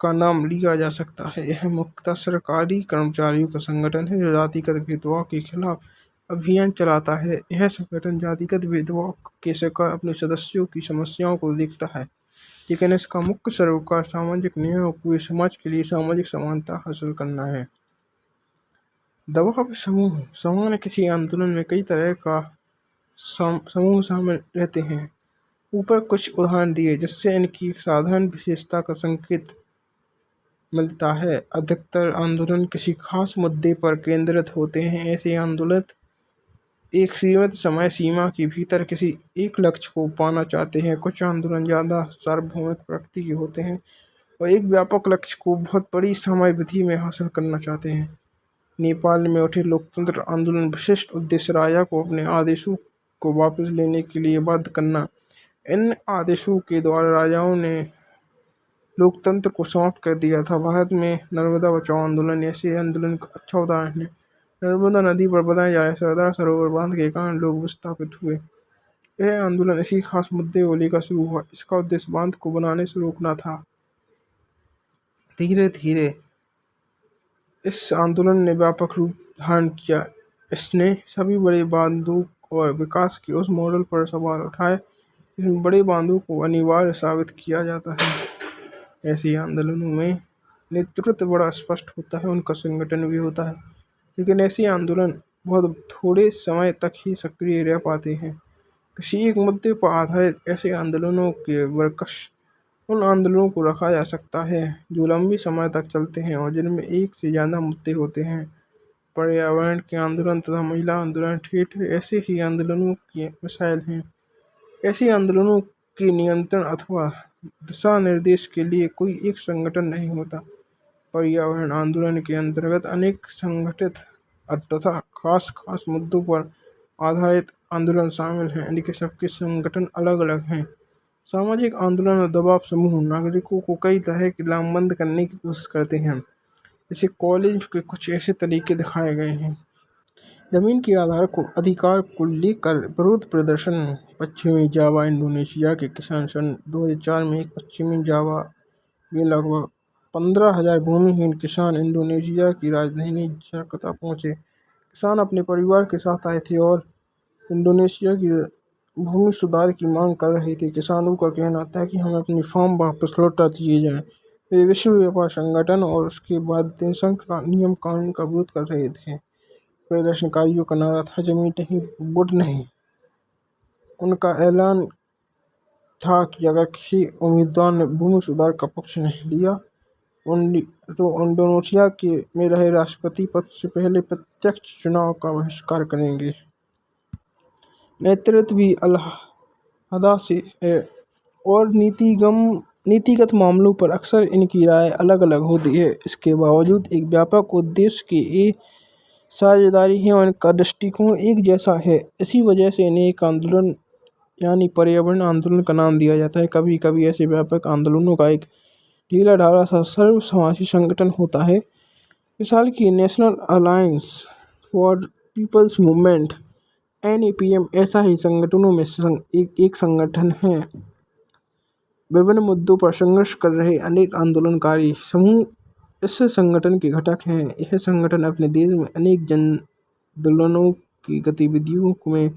का नाम लिया जा सकता है। यह मुख्यतः सरकारी कर्मचारियों का संगठन है जो जातिगत भेदभाव के खिलाफ अभियान चलाता है। यह संगठन जातिगत भेदभाव के शिकार अपने सदस्यों की समस्याओं को देखता है लेकिन इसका मुख्य सरोकार सामाजिक न्याय और पूरे समाज के लिए सामाजिक समानता हासिल करना है। दबाव समूह सामान्य किसी आंदोलन में कई तरह का समूह शामिल रहते हैं। ऊपर कुछ उदाहरण दिए जिससे इनकी एक साधारण विशेषता का संकेत मिलता है। अधिकतर आंदोलन किसी खास मुद्दे पर केंद्रित होते हैं। ऐसे आंदोलन एक सीमित समय सीमा के भीतर किसी एक लक्ष्य को पाना चाहते हैं। कुछ आंदोलन ज़्यादा सार्वभौमिक प्रकृति के होते हैं और एक व्यापक लक्ष्य को बहुत बड़ी समयावधि में हासिल करना चाहते हैं। नेपाल में उठे लोकतंत्र आंदोलन विशिष्ट उद्देश्य राजा को अपने आदेशों को वापस लेने के लिए बाध्य करना। इन आदेशों के द्वारा राजाओं ने लोकतंत्र को समाप्त कर दिया था। भारत में नर्मदा बचाओ आंदोलन ऐसे आंदोलन का अच्छा उदाहरण है। नर्मदा नदी पर बनाए जा रहे सरदार सरोवर बांध के कारण लोग विस्थापित हुए। यह आंदोलन इसी खास मुद्दे को लेकर शुरू हुआ। इसका उद्देश्य बांध को बनाने से रोकना था। धीरे धीरे इस आंदोलन ने व्यापक रूप धारण किया। इसने सभी बड़े बांधों और विकास के उस मॉडल पर सवाल उठाए जिसमें बड़े बांधों को अनिवार्य साबित किया जाता है। ऐसे आंदोलनों में नेतृत्व बड़ा स्पष्ट होता है, उनका संगठन भी होता है, लेकिन ऐसे आंदोलन बहुत थोड़े समय तक ही सक्रिय रह पाते हैं। किसी एक मुद्दे पर आधारित ऐसे आंदोलनों के बरकस उन आंदोलनों को रखा जा सकता है जो लंबे समय तक चलते हैं और जिनमें एक से ज़्यादा मुद्दे होते हैं। पर्यावरण के आंदोलन तथा महिला आंदोलन ठेठ ऐसे ही आंदोलनों की मिसाइल हैं। ऐसे आंदोलनों के नियंत्रण अथवा दिशा निर्देश के लिए कोई एक संगठन नहीं होता। पर्यावरण आंदोलन के अंतर्गत अनेक संगठित तथा खास मुद्दों पर आधारित आंदोलन शामिल हैं। इनके सबके संगठन अलग अलग हैं। सामाजिक आंदोलन और दबाव समूह नागरिकों को कई तरह के लामबंद करने की कोशिश करते हैं। इसे कॉलेज के कुछ ऐसे तरीके दिखाए गए हैं। जमीन के आधार को अधिकार को लेकर विरोध प्रदर्शन। पश्चिमी जावा इंडोनेशिया के किसान सन 2004 में एक पश्चिमी जावा में लगभग 15,000 भूमिहीन किसान इंडोनेशिया की राजधानी जकार्ता पहुंचे। किसान अपने परिवार के साथ आए थे और इंडोनेशिया की भूमि सुधार की मांग कर रहे थे। किसानों का कहना था कि हमें अपनी फार्म वापस लौटा दिए जाएं। वे विश्व व्यापार संगठन और उसके बाद जनसंघ का नियम कानून का विरोध कर रहे थे। प्रदर्शनकारियों का नारा था जमीन नहीं वोट नहीं। उनका ऐलान था कि अगर किसी उम्मीदवार ने भूमि सुधार का पक्ष नहीं लिया तो इंडोनेशिया में रहे राष्ट्रपति पद से पहले प्रत्यक्ष चुनाव का बहिष्कार करेंगे। नेतृत्व भी अलहदा से है और नीतिगत मामलों पर अक्सर इनकी राय अलग अलग होती है। इसके बावजूद एक व्यापक उद्देश्य की साझेदारी है और इनका दृष्टिकोण एक जैसा है। इसी वजह से इन्हें एक आंदोलन यानी पर्यावरण आंदोलन का नाम दिया जाता है। कभी कभी ऐसे व्यापक आंदोलनों का एक ढीला ढाला सा सर्व समाजी संगठन होता है। मिसाल की national alliance for people's movement NAPM ऐसा ही संगठनों में एक संगठन है। विभिन्न मुद्दों पर संघर्ष कर रहे अनेक आंदोलनकारी समूह इस संगठन के घटक हैं। यह संगठन अपने देश में अनेक जन आंदोलनों की गतिविधियों में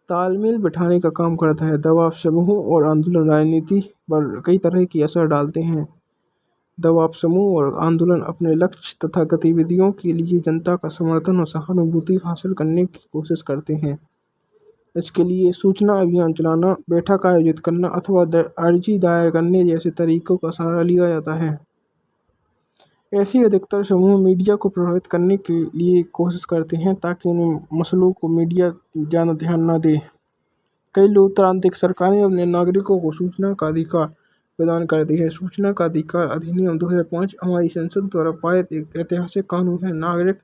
तालमेल बिठाने का काम करता है। दबाव समूह और आंदोलन राजनीति पर कई तरह की असर डालते हैं। दबाव समूह और आंदोलन अपने लक्ष्य तथा गतिविधियों के लिए जनता का समर्थन और सहानुभूति हासिल करने की कोशिश करते हैं। इसके लिए सूचना अभियान चलाना, बैठक आयोजित करना अथवा अर्जी दायर करने जैसे तरीकों का सहारा लिया जाता है। ऐसे अधिकतर समूह मीडिया को प्रभावित करने के लिए कोशिश करते हैं ताकि उन मसलों को मीडिया ज़्यादा ध्यान न दे। कई लोकतांत्रिक सरकारें अपने नागरिकों को सूचना का अधिकार प्रदान करती है। सूचना का अधिकार अधिनियम 2005 हमारी संसद द्वारा पारित एक ऐतिहासिक कानून है। नागरिक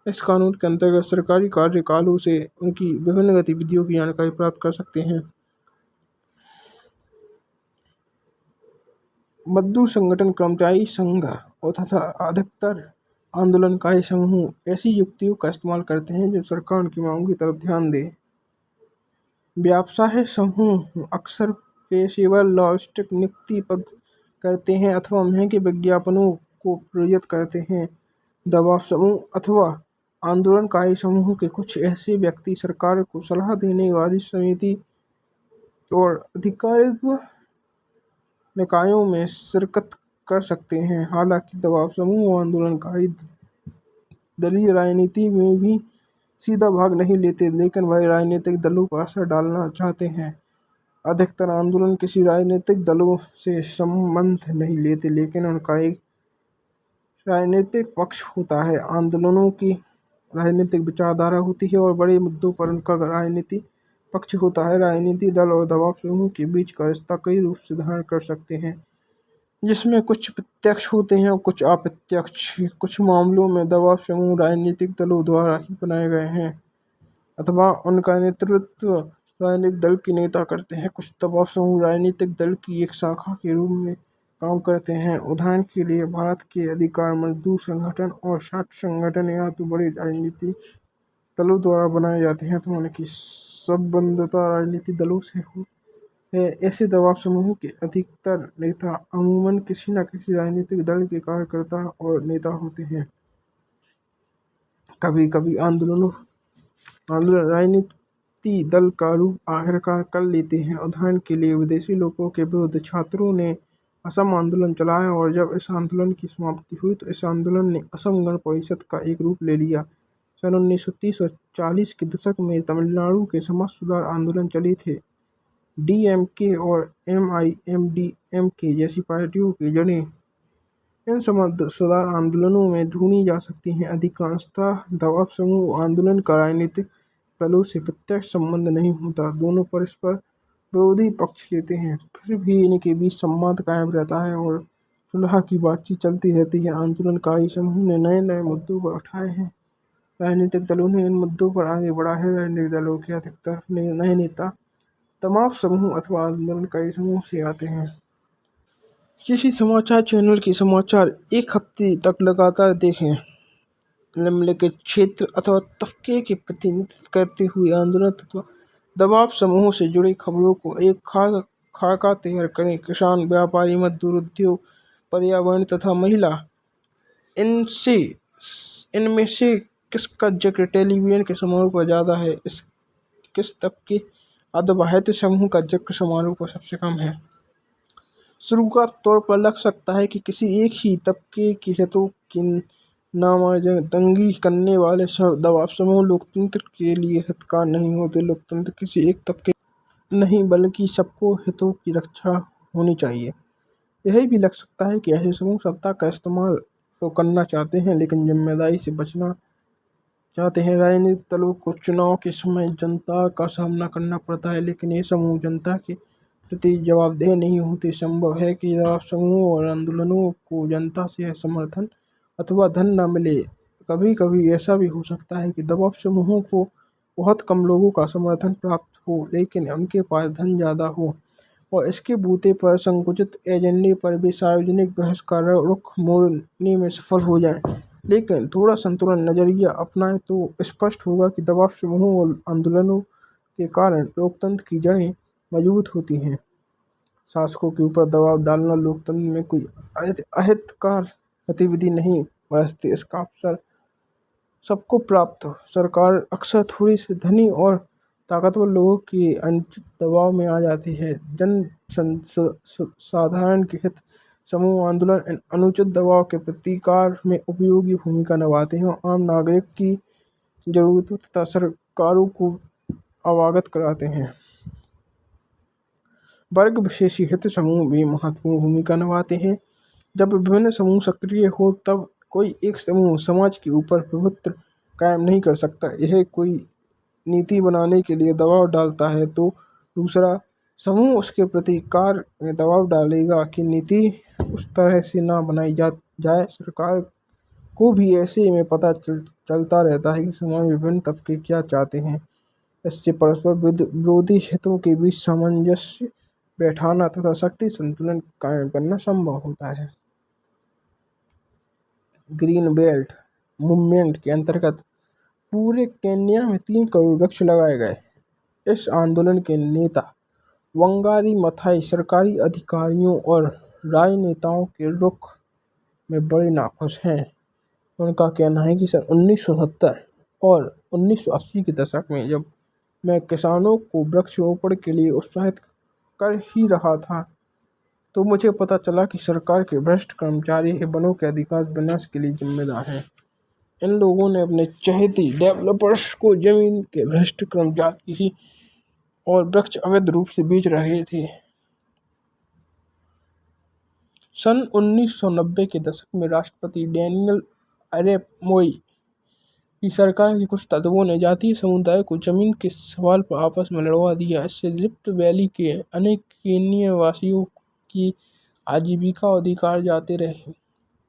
इस कानून के अंतर्गत सरकारी कार्यकालों से उनकी विभिन्न गतिविधियों की जानकारी प्राप्त कर सकते हैं। मजदूर संगठन, कर्मचारी संघ और तथा अधिकतर आंदोलनकारी समूह ऐसी युक्तियों का इस्तेमाल करते हैं जो सरकार उनकी मांगों की तरफ ध्यान दे। व्यवसाय समूह अक्सर पेशेवर लॉबिस्ट नियुक्ति पद करते हैं अथवा महंगे विज्ञापनों को प्रेरित करते हैं। दबाव समूह अथवा आंदोलनकारी समूह के कुछ ऐसे व्यक्ति सरकार को सलाह देने वाली समिति और आधिकारिक निकायों में शिरकत कर सकते हैं। हालांकि दबाव समूह और आंदोलनकारी दलीय राजनीति में भी सीधा भाग नहीं लेते, लेकिन वह राजनीतिक दलों पर असर डालना चाहते हैं। अधिकतर आंदोलन किसी राजनीतिक दलों से संबंध नहीं लेते, लेकिन उनका एक राजनीतिक पक्ष होता है। आंदोलनों की राजनीतिक विचारधारा होती है और बड़े मुद्दों पर उनका राजनीतिक पक्ष होता है। राजनीतिक दल और दबाव समूह के बीच का रिश्ता कई रूप से धारण कर सकते हैं, जिसमें कुछ प्रत्यक्ष होते हैं और कुछ अप्रत्यक्ष। कुछ मामलों में दबाव समूह राजनीतिक दलों द्वारा ही बनाए गए हैं अथवा उनका नेतृत्व राजनीतिक दल के नेता करते हैं। कुछ दबाव समूह राजनीतिक दल की एक शाखा के रूप में काम करते हैं। उदाहरण के लिए भारत के अधिकार मजदूर संगठन और छात्र संगठन या तो बड़े राजनीतिक दलों द्वारा बनाए जाते हैं अथवा उनकी संबद्धता राजनीतिक दलों से हो है। ऐसे दबाव समूहों के अधिकतर नेता अमूमन किसी न किसी राजनीतिक दल के कार्यकर्ता और नेता होते हैं। कभी कभी आंदोलन राजनीति दल का रूप आखिरकार कर लेते हैं। उदाहरण के लिए विदेशी लोगों के विरुद्ध छात्रों ने असम आंदोलन चलाया और जब इस आंदोलन की समाप्ति हुई तो इस आंदोलन ने असम गण परिषद का एक रूप ले लिया। सन 1930 और 40 के दशक में तमिलनाडु के समाज सुधार आंदोलन चले थे। डीएमके और एमआईएमडीएमके जैसी पार्टियों की जड़ें इन समाज सुधार आंदोलनों में ढूंढी जा सकती हैं। अधिकांशतः दबाव समूह आंदोलन का राजनीतिक दलों से प्रत्यक्ष संबंध नहीं होता, दोनों परस्पर विरोधी पक्ष लेते हैं। फिर भी इनके बीच संवाद कायम रहता है और सुलह की बातचीत चलती रहती है। आंदोलनकारी समूह ने नए नए मुद्दों पर उठाए हैं, राजनीतिक दलों ने इन मुद्दों पर आगे बढ़ा है। राजनीतिक दलों के अधिकतर नए नेता दबाव समूह अथवा आंदोलनकारी समूह से आते हैं। किसी समाचार चैनल के समाचार एक हफ्ते तक लगातार देखें। निम्नलिखित क्षेत्र अथवा तबके के प्रतिनिधित्व करते हुए आंदोलन अथवा दबाव समूहों से जुड़ी खबरों को एक खाका तैयार करें। किसान, व्यापारी, मजदूर, उद्योग, पर्यावरण तथा महिला। इनमें से किसका जिक्र टेलीविजन के समारोह पर ज़्यादा है? किस तबके अथवा हित समूह का जिक्र समारोह पर सबसे कम है? शुरुआत तौर पर लग सकता है कि किसी एक ही तबके के हितों की नामजदगी करने वाले दबाव समूह लोकतंत्र के लिए हितकार नहीं होते। लोकतंत्र किसी एक तबके नहीं बल्कि सबको हितों की रक्षा होनी चाहिए। यही भी लग सकता है कि ऐसे समूह सत्ता का इस्तेमाल तो करना चाहते हैं लेकिन जिम्मेदारी से बचना चाहते हैं। राजनीतिक दलों को चुनाव के समय जनता का सामना करना पड़ता है, लेकिन ये समूह जनता के प्रति जवाबदेह नहीं होते। संभव है कि दबाव समूह और आंदोलनों को जनता से समर्थन अथवा धन न मिले। कभी कभी ऐसा भी हो सकता है कि दबाव समूहों को बहुत कम लोगों का समर्थन प्राप्त हो, लेकिन उनके पास धन ज़्यादा हो और इसके बूते पर संकुचित एजेंडे पर भी सार्वजनिक बहस का रुख मोड़ने में सफल हो जाएं। लेकिन थोड़ा संतुलन नजरिया अपनाएं तो स्पष्ट होगा कि दबाव समूहों और आंदोलनों के कारण लोकतंत्र की जड़ें मजबूत होती हैं। शासकों के ऊपर दबाव डालना लोकतंत्र में कोई अहितकार गतिविधि नहीं, बल्कि इसका अवसर सबको प्राप्त हो। सरकार अक्सर थोड़ी सी धनी और ताकतवर लोगों के अनुचित दबाव में आ जाती है। साधारण के हित समूह आंदोलन इन अनुचित दबाव के प्रतिकार में उपयोगी भूमिका निभाते हैं और आम नागरिक की जरूरतों तथा सरकारों को अवगत कराते हैं। वर्ग विशेषी हित समूह भी महत्वपूर्ण भूमिका निभाते हैं। जब विभिन्न समूह सक्रिय हो तब कोई एक समूह समाज के ऊपर प्रभुत्व कायम नहीं कर सकता। यह कोई नीति बनाने के लिए दबाव डालता है तो दूसरा समूह उसके प्रतिकार में दबाव डालेगा कि नीति उस तरह से ना बनाई जाए। सरकार को भी ऐसे में पता चलता रहता है कि समाज में विभिन्न तबके क्या चाहते हैं। इससे परस्पर विरोधी हितों के बीच सामंजस्य बैठाना तथा शक्ति संतुलन कायम करना संभव होता है। ग्रीन बेल्ट मूवमेंट के अंतर्गत पूरे केन्या में 3 करोड़ वृक्ष लगाए गए। इस आंदोलन के नेता वंगारी मथाई सरकारी अधिकारियों और राजनेताओं के रुख में बड़े नाखुश हैं। उनका कहना है कि सन 1970 और 1980 के दशक में जब मैं किसानों को वृक्षारोपण के लिए उत्साहित कर ही रहा था, तो मुझे पता चला कि सरकार के भ्रष्ट कर्मचारी ही वनों के अधिकांश विनाश के लिए जिम्मेदार हैं। इन लोगों ने अपने चहेती डेवलपर्स को जमीन के भ्रष्ट कर्मचारी ही और वृक्ष अवैध रूप से बेच रहे थे। सन 1990 के दशक में राष्ट्रपति डैनियल अरेप मोई की सरकार के कुछ तत्वों ने जातीय समुदाय को जमीन के सवाल पर आपस में लड़वा दिया। इससे रिफ्ट वैली के अनेक केन्या वासियों की आजीविका और अधिकार जाते रहे।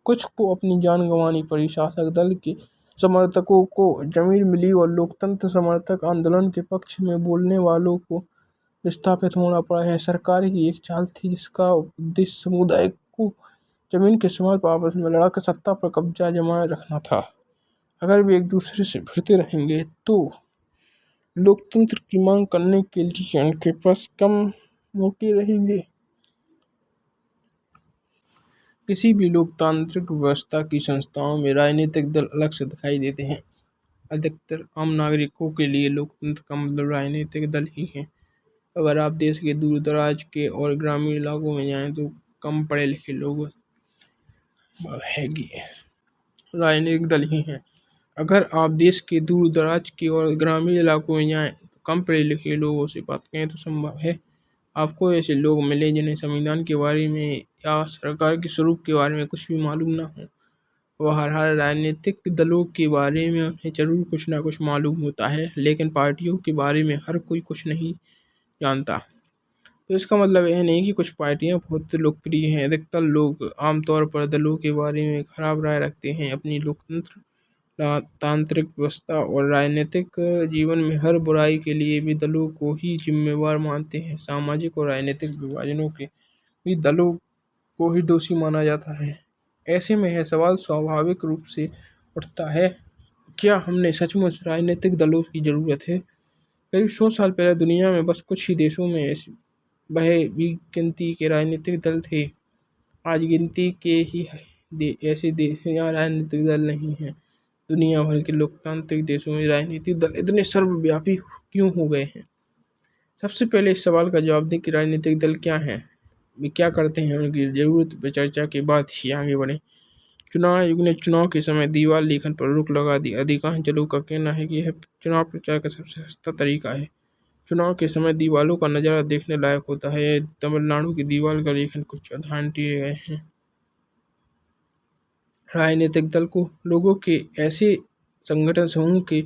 कुछ को अपनी जान गंवानी पड़ी। शासक दल के समर्थकों को जमीन मिली और लोकतंत्र समर्थक आंदोलन के पक्ष में बोलने वालों को विस्थापित होना पड़ा है। सरकार की एक चाल थी जिसका उद्देश्य समुदाय को जमीन के सवाल पर आपस में लड़ाकर सत्ता पर कब्जा जमाए रखना था। अगर वे एक दूसरे से भिड़ते रहेंगे तो लोकतंत्र की मांग करने के लिए उनके पास कम मौके रहेंगे। किसी भी लोकतांत्रिक व्यवस्था की संस्थाओं में राजनीतिक दल अलग से दिखाई देते हैं। अधिकतर आम नागरिकों के लिए लोकतंत्र का मतलब राजनीतिक दल ही है। अगर आप देश के दूर दराज के और ग्रामीण इलाकों में जाएं तो कम पढ़े लिखे लोग राजनीतिक दल ही हैं। अगर आप देश के दूर दराज के और ग्रामीण इलाकों में जाएं तो कम पढ़े लिखे लोगों से बात करें तो संभव है आपको ऐसे लोग मिले जिन्हें संविधान के बारे में या सरकार के स्वरूप के बारे में कुछ भी मालूम ना हो। वह हर राजनीतिक दलों के बारे में उन्हें जरूर कुछ ना कुछ मालूम होता है, लेकिन पार्टियों के बारे में हर कोई कुछ नहीं जानता। तो इसका मतलब यह नहीं कि कुछ पार्टियां बहुत लोकप्रिय हैं। अधिकतर लोग आमतौर पर दलों के बारे में खराब राय रखते हैं। अपनी लोकतंत्र तांत्रिक व्यवस्था और राजनीतिक जीवन में हर बुराई के लिए भी दलों को ही जिम्मेवार मानते हैं। सामाजिक और राजनीतिक विभाजनों के भी दलों को ही दोषी माना जाता है। ऐसे में यह सवाल स्वाभाविक रूप से उठता है, क्या हमने सचमुच राजनीतिक दलों की जरूरत है? करीब 100 साल पहले दुनिया में बस कुछ ही देशों में वह भी गिनती के राजनीतिक दल थे। आज गिनती के ही ऐसे देश हैं जहाँ राजनीतिक दल नहीं है। दुनिया भर के लोकतांत्रिक देशों में राजनीतिक दल इतने सर्वव्यापी क्यों हो गए हैं? सबसे पहले इस सवाल का जवाब दें कि राजनीतिक दल क्या हैं, वे क्या करते हैं। उनकी जरूरत पर चर्चा के बाद ही आगे बढ़े। चुनाव आयोग ने चुनाव के समय दीवार लेखन पर रोक लगा दी। अधिकांश दलों का कहना है कि यह चुनाव प्रचार का सबसे सस्ता तरीका है। चुनाव के समय दीवालों का नज़ारा देखने लायक होता है। तमिलनाडु की दीवार का लेखन कुछ उदाहरण दिए गए हैं। राजनीतिक दल को लोगों के ऐसे संगठन समूह के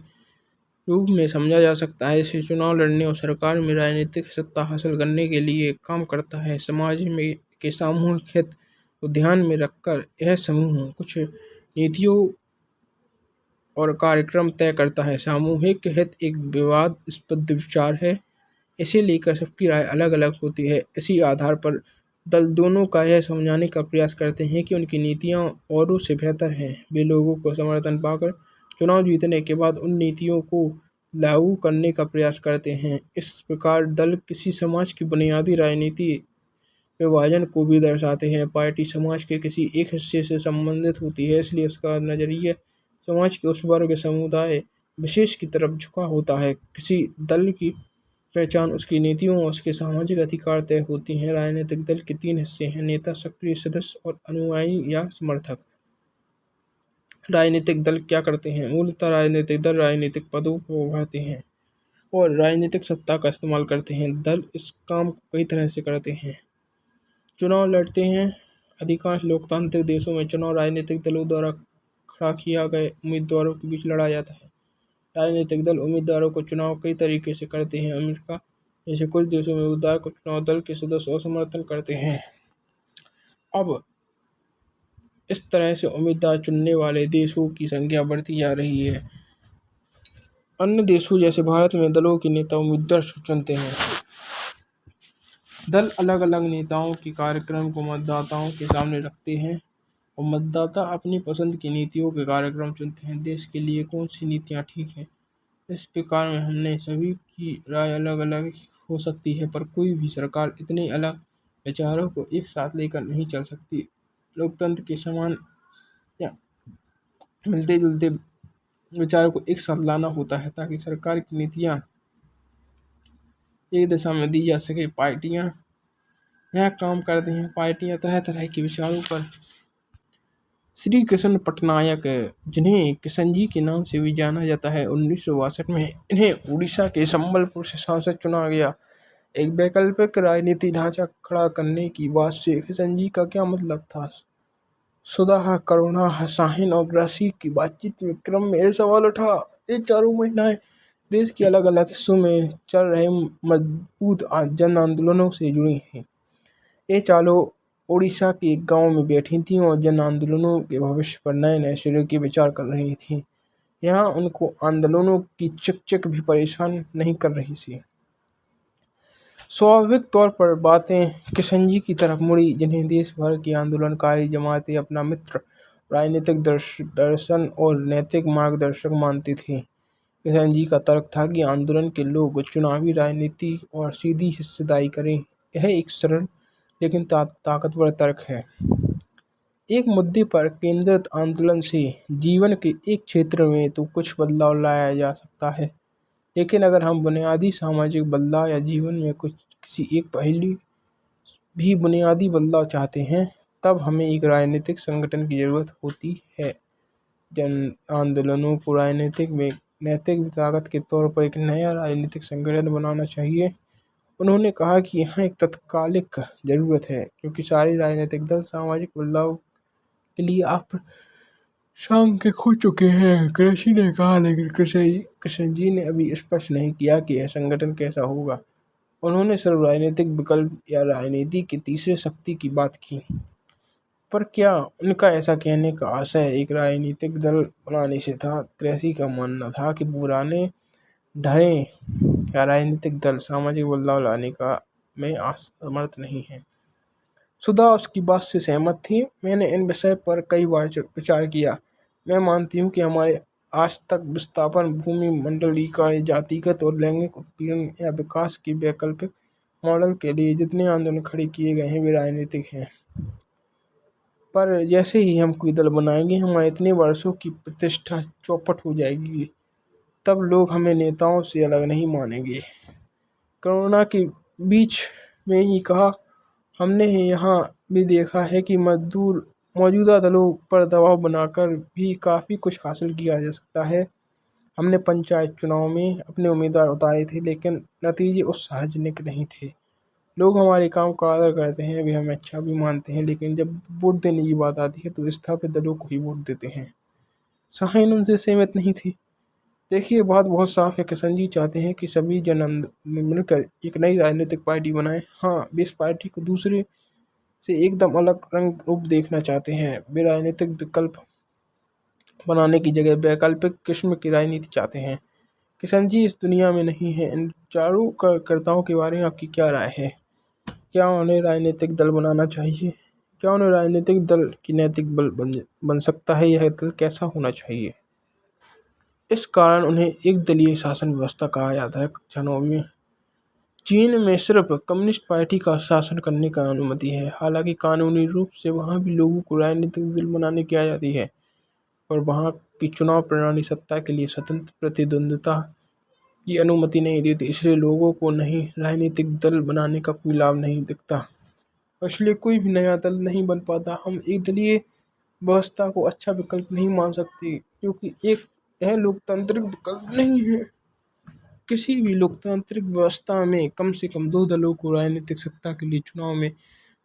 रूप में समझा जा सकता है जिसे चुनाव लड़ने और सरकार में राजनीतिक सत्ता हासिल करने के लिए काम करता है। समाज में के सामूहिक हित को ध्यान में रखकर यह समूह कुछ नीतियों और कार्यक्रम तय करता है। सामूहिक हित एक विवादास्पद विचार है। इसे लेकर सबकी राय अलग अलग होती है। इसी आधार पर दल दोनों का यह समझाने का प्रयास करते हैं कि उनकी नीतियां औरों से बेहतर हैं। वे लोगों को समर्थन पाकर चुनाव जीतने के बाद उन नीतियों को लागू करने का प्रयास करते हैं। इस प्रकार दल किसी समाज की बुनियादी राजनीति विभाजन को भी दर्शाते हैं। पार्टी समाज के किसी एक हिस्से से संबंधित होती है, इसलिए उसका नजरिया समाज के उस वर्ग समुदाय विशेष की तरफ झुका होता है। किसी दल की पहचान उसकी नीतियों और उसके सामाजिक अधिकार तय होती हैं। राजनीतिक दल के 3 हिस्से हैं: नेता, सक्रिय सदस्य और अनुयायी या समर्थक। राजनीतिक दल क्या करते हैं? मूलतः राजनीतिक दल राजनीतिक पदों को भरते हैं और राजनीतिक सत्ता का इस्तेमाल करते हैं। दल इस काम को कई तरह से करते हैं। चुनाव लड़ते हैं। अधिकांश लोकतांत्रिक देशों में चुनाव राजनीतिक दलों द्वारा खड़ा किया गए उम्मीदवारों के बीच लड़ा जाता है। राजनीतिक दल उम्मीदवारों को चुनाव कई तरीके से करते हैं। अमेरिका जैसे कुछ देशों में उम्मीदवार को चुनाव दल के सदस्य और समर्थन करते हैं। अब इस तरह से उम्मीदवार चुनने वाले देशों की संख्या बढ़ती जा रही है। अन्य देशों जैसे भारत में दलों के नेता उम्मीदवार चुनते हैं। दल अलग अलग नेताओं के कार्यक्रम को मतदाताओं के सामने रखते हैं और मतदाता अपनी पसंद की नीतियों के कार्यक्रम चुनते हैं। देश के लिए कौन सी नीतियाँ ठीक हैं, इस प्रकार में हमने सभी की राय अलग अलग हो सकती है, पर कोई भी सरकार इतने अलग विचारों को एक साथ लेकर नहीं चल सकती। लोकतंत्र के समान या मिलते जुलते विचारों को एक साथ लाना होता है ताकि सरकार की नीतियाँ एक दिशा में दी जा सके। पार्टियाँ यहाँ काम करती हैं पार्टियां तरह तरह के विचारों पर। श्री कृष्ण पटनायक, जिन्हें किशन जी के नाम से भी जाना जाता है, 1962 में इन्हें उड़ीसा के संबलपुर से सांसद चुना गया। एक वैकल्पिक राजनीति ढांचा खड़ा करने की बात से किशन जी का क्या मतलब था? सुधा, करुणा, शाहीन और ग्रासी की बातचीत में क्रम में यह सवाल उठा। ये चारों महिलाएं देश के अलग अलग हिस्सों में चल रहे मजबूत जन आंदोलनों से जुड़ी हैं। ये चारों उड़ीसा के एक गांव में बैठी थीं और जन आंदोलनों के भविष्य पर नए नए सिरे के विचार कर रही थीं। यहाँ उनको आंदोलनों की चिक भी परेशान नहीं कर रही थी। स्वाभाविक तौर पर बातें किशन जी की तरफ मुड़ी, जिन्हें देश भर की आंदोलनकारी जमातें अपना मित्र, राजनीतिक दर्शन और नैतिक मार्गदर्शक मानती थीं। किशन जी का तर्क था कि आंदोलन के लोग चुनावी राजनीति और सीधी हिस्सेदारी करें। यह एक सरल लेकिन ताकतवर तर्क है। एक मुद्दे पर केंद्रित आंदोलन से जीवन के एक क्षेत्र में तो कुछ बदलाव लाया जा सकता है, लेकिन अगर हम बुनियादी सामाजिक बदलाव या जीवन में किसी एक पहलू भी बुनियादी बदलाव चाहते हैं, तब हमें एक राजनीतिक संगठन की जरूरत होती है। जन आंदोलनों को राजनीतिक में नैतिक ताकत के तौर पर एक नया राजनीतिक संगठन बनाना चाहिए। उन्होंने कहा कि यहाँ एक तत्कालिक जरूरत है, क्योंकि सारे राजनीतिक दल सामाजिक बदलाव के लिए आप सांख्य खो चुके हैं। कृषि ने कहा, लेकिन कृष्ण जी ने अभी स्पष्ट नहीं किया कि यह संगठन कैसा होगा। उन्होंने सिर्फ राजनीतिक विकल्प या राजनीति की तीसरी शक्ति की बात की। पर क्या उनका ऐसा कहने का आशय एक राजनीतिक दल बनाने से था? कृषि का मानना था कि पुराने ढरे या राजनीतिक दल सामाजिक बदलाव लाने का में असमर्थ नहीं है। सुधा उसकी बात से सहमत थी। मैंने इन विषय पर कई बार विचार किया। मैं मानती हूँ कि हमारे आज तक विस्थापन, भूमि मंडलीकरण, जातिगत और लैंगिक उत्पीड़न या विकास के वैकल्पिक मॉडल के लिए जितने आंदोलन खड़े किए गए हैं वे राजनीतिक हैं। पर जैसे ही हम कोई दल बनाएंगे, हमारे इतने वर्षों की प्रतिष्ठा चौपट हो जाएगी। तब लोग हमें नेताओं से अलग नहीं मानेंगे। कोरोना के बीच में ही कहा, हमने यहाँ भी देखा है कि मौजूदा दलों पर दबाव बनाकर भी काफ़ी कुछ हासिल किया जा सकता है। हमने पंचायत चुनाव में अपने उम्मीदवार उतारे थे, लेकिन नतीजे उत्साहजनक नहीं थे। लोग हमारे काम का आदर करते हैं, वे हमें अच्छा भी मानते हैं, लेकिन जब वोट देने की बात आती है तो स्थापित दलों को ही वोट देते हैं। शाहीन उनसे सहमत नहीं थी। देखिए, बात बहुत साफ है। किशन जी चाहते हैं कि सभी जन मिलकर एक नई राजनीतिक पार्टी बनाएं। हाँ, वे इस पार्टी को दूसरे से एकदम अलग रंग रूप देखना चाहते हैं। वे राजनीतिक विकल्प बनाने की जगह वैकल्पिक किस्म की राजनीति चाहते हैं। किशन जी इस दुनिया में नहीं है। इन चारों कार्यकर्ताओं के बारे में आपकी क्या राय है? क्या उन्हें राजनीतिक दल बनाना चाहिए? क्या उन्हें राजनीतिक दल की नैतिक बल बन सकता है? यह दल कैसा होना चाहिए? इस कारण उन्हें एक दलीय शासन व्यवस्था कहा जाता है। कक्षा में चीन में सिर्फ कम्युनिस्ट पार्टी का शासन करने का अनुमति है। हालांकि कानूनी रूप से वहाँ भी लोगों को राजनीतिक दल बनाने की आज़ादी है, और वहाँ की चुनाव प्रणाली सत्ता के लिए स्वतंत्र प्रतिद्वंद्विता की अनुमति नहीं देती। इसलिए लोगों को नहीं राजनीतिक दल बनाने का कोई लाभ नहीं दिखता, इसलिए कोई भी नया दल नहीं बन पाता। हम एक दलीय व्यवस्था को अच्छा विकल्प नहीं मान सकते, क्योंकि यह लोकतांत्रिक विकल्प नहीं है। किसी भी लोकतांत्रिक व्यवस्था में कम से कम दो दलों को राजनीतिक सत्ता के लिए चुनाव में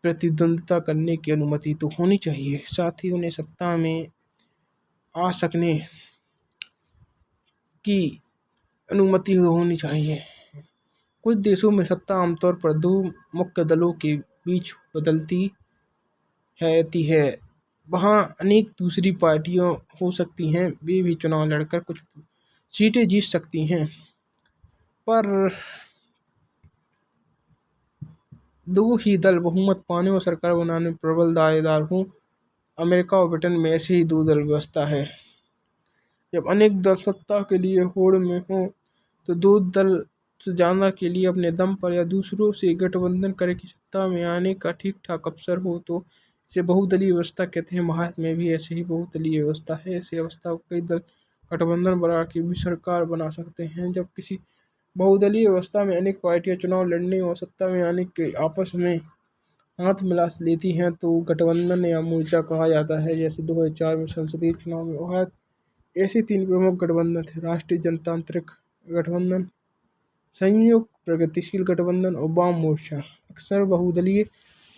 प्रतिद्वंद्विता करने की अनुमति तो होनी चाहिए। साथ ही उन्हें सत्ता में आ सकने की अनुमति होनी चाहिए। कुछ देशों में सत्ता आमतौर पर दो मुख्य दलों के बीच बदलती है। वहाँ अनेक दूसरी पार्टियां हो सकती हैं, वे भी चुनाव लड़कर कुछ सीटें जीत सकती हैं, पर दो ही दल बहुमत पाने और सरकार बनाने में प्रबल दावेदार हों। अमेरिका और ब्रिटेन में ऐसी ही दो दल व्यवस्था है। जब अनेक दल सत्ता के लिए होड़ में हों, तो दो दल से ज़्यादा के लिए अपने दम पर या दूसरों से गठबंधन करके सत्ता में आने का ठीक ठाक अवसर हो, तो इसे बहुदलीय व्यवस्था कहते हैं। भारत में भी ऐसे ही बहुदलीय व्यवस्था है। ऐसी अवस्था को कई दल गठबंधन बना के भी सरकार बना सकते हैं। जब किसी बहुदलीय व्यवस्था में अनेक पार्टियां चुनाव लड़ने और सत्ता में आने के आपस में हाथ मिला लेती हैं तो गठबंधन या मोर्चा कहा जाता है। जैसे 2004 में संसदीय चुनाव में भारत ऐसे 3 प्रमुख गठबंधन थे: राष्ट्रीय जनतांत्रिक गठबंधन, संयुक्त प्रगतिशील गठबंधन और वाम मोर्चा। अक्सर बहुदलीय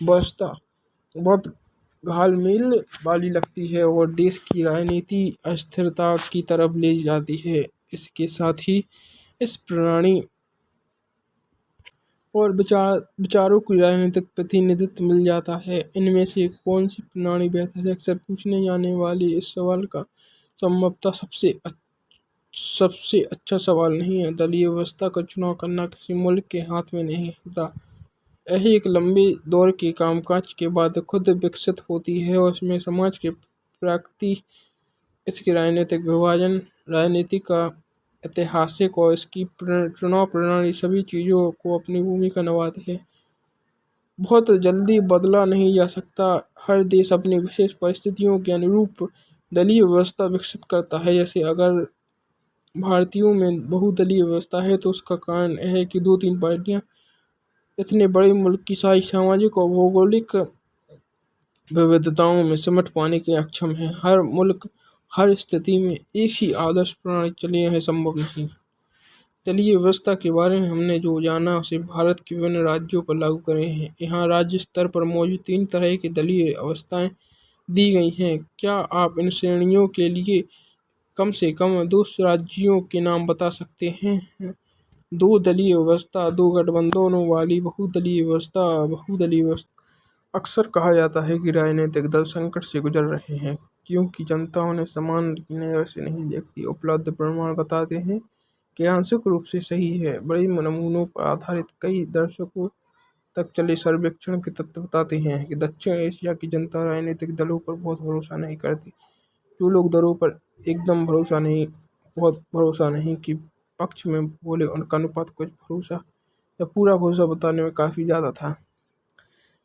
व्यवस्था बहुत घालमेल वाली लगती है और देश की राजनीति अस्थिरता की तरफ ले जाती है। इसके साथ ही इस प्रणाली और विचारों की राजनीतिक प्रतिनिधित्व मिल जाता है। इनमें से कौन सी प्रणाली बेहतर है, अक्सर पूछने जाने वाले इस सवाल का संभवतः सबसे अच्छा सवाल नहीं है। दलीय व्यवस्था का चुनाव करना किसी मुल्क के हाथ में नहीं होता। यह एक लंबे दौर के कामकाज के बाद खुद विकसित होती है और इसमें समाज के प्रकृति, इसके राजनीतिक विभाजन, राजनीति का ऐतिहासिक और इसकी चुनाव प्रणाली सभी चीज़ों को अपनी भूमिका निभाती है। बहुत जल्दी बदला नहीं जा सकता। हर देश अपनी विशेष परिस्थितियों के अनुरूप दलीय व्यवस्था विकसित करता है। जैसे अगर भारतीयों में बहुदलीय व्यवस्था है तो उसका कारण यह है कि 2-3 पार्टियां इतने बड़े मुल्क की सारी सामाजिक और भौगोलिक विविधताओं में सिमट पाने के अक्षम है। हर मुल्क हर स्थिति में एक ही आदर्श प्रणाली चले यह संभव नहीं। दलीय व्यवस्था के बारे में हमने जो जाना उसे भारत के विभिन्न राज्यों पर लागू करे हैं। यहाँ राज्य स्तर पर मौजूद 3 तरह की दलीय व्यवस्थाएं दी गई हैं। क्या आप इन श्रेणियों के लिए कम से कम 2 राज्यों के नाम बता सकते हैं? 2 दलीय व्यवस्था, 2 गठबंधनों वाली बहुदलीय व्यवस्था। बहुदलीय व्यवस्था अक्सर कहा जाता है कि राजनीतिक दल संकट से गुजर रहे हैं क्योंकि जनता उन्हें समान की नज़र से नहीं देखती। उपलब्ध प्रमाण बताते हैं कि आंशिक रूप से सही है। बड़े नमूनों पर आधारित कई दशकों तक चले सर्वेक्षण के तथ्य बताते हैं कि दक्षिण एशिया की जनता राजनीतिक दलों पर बहुत भरोसा नहीं करती। जो लोग दलों पर एकदम बहुत भरोसा नहीं कि पक्ष में बोले, उनका अनुपात कुछ भरोसा या पूरा भरोसा बताने में काफ़ी ज़्यादा था।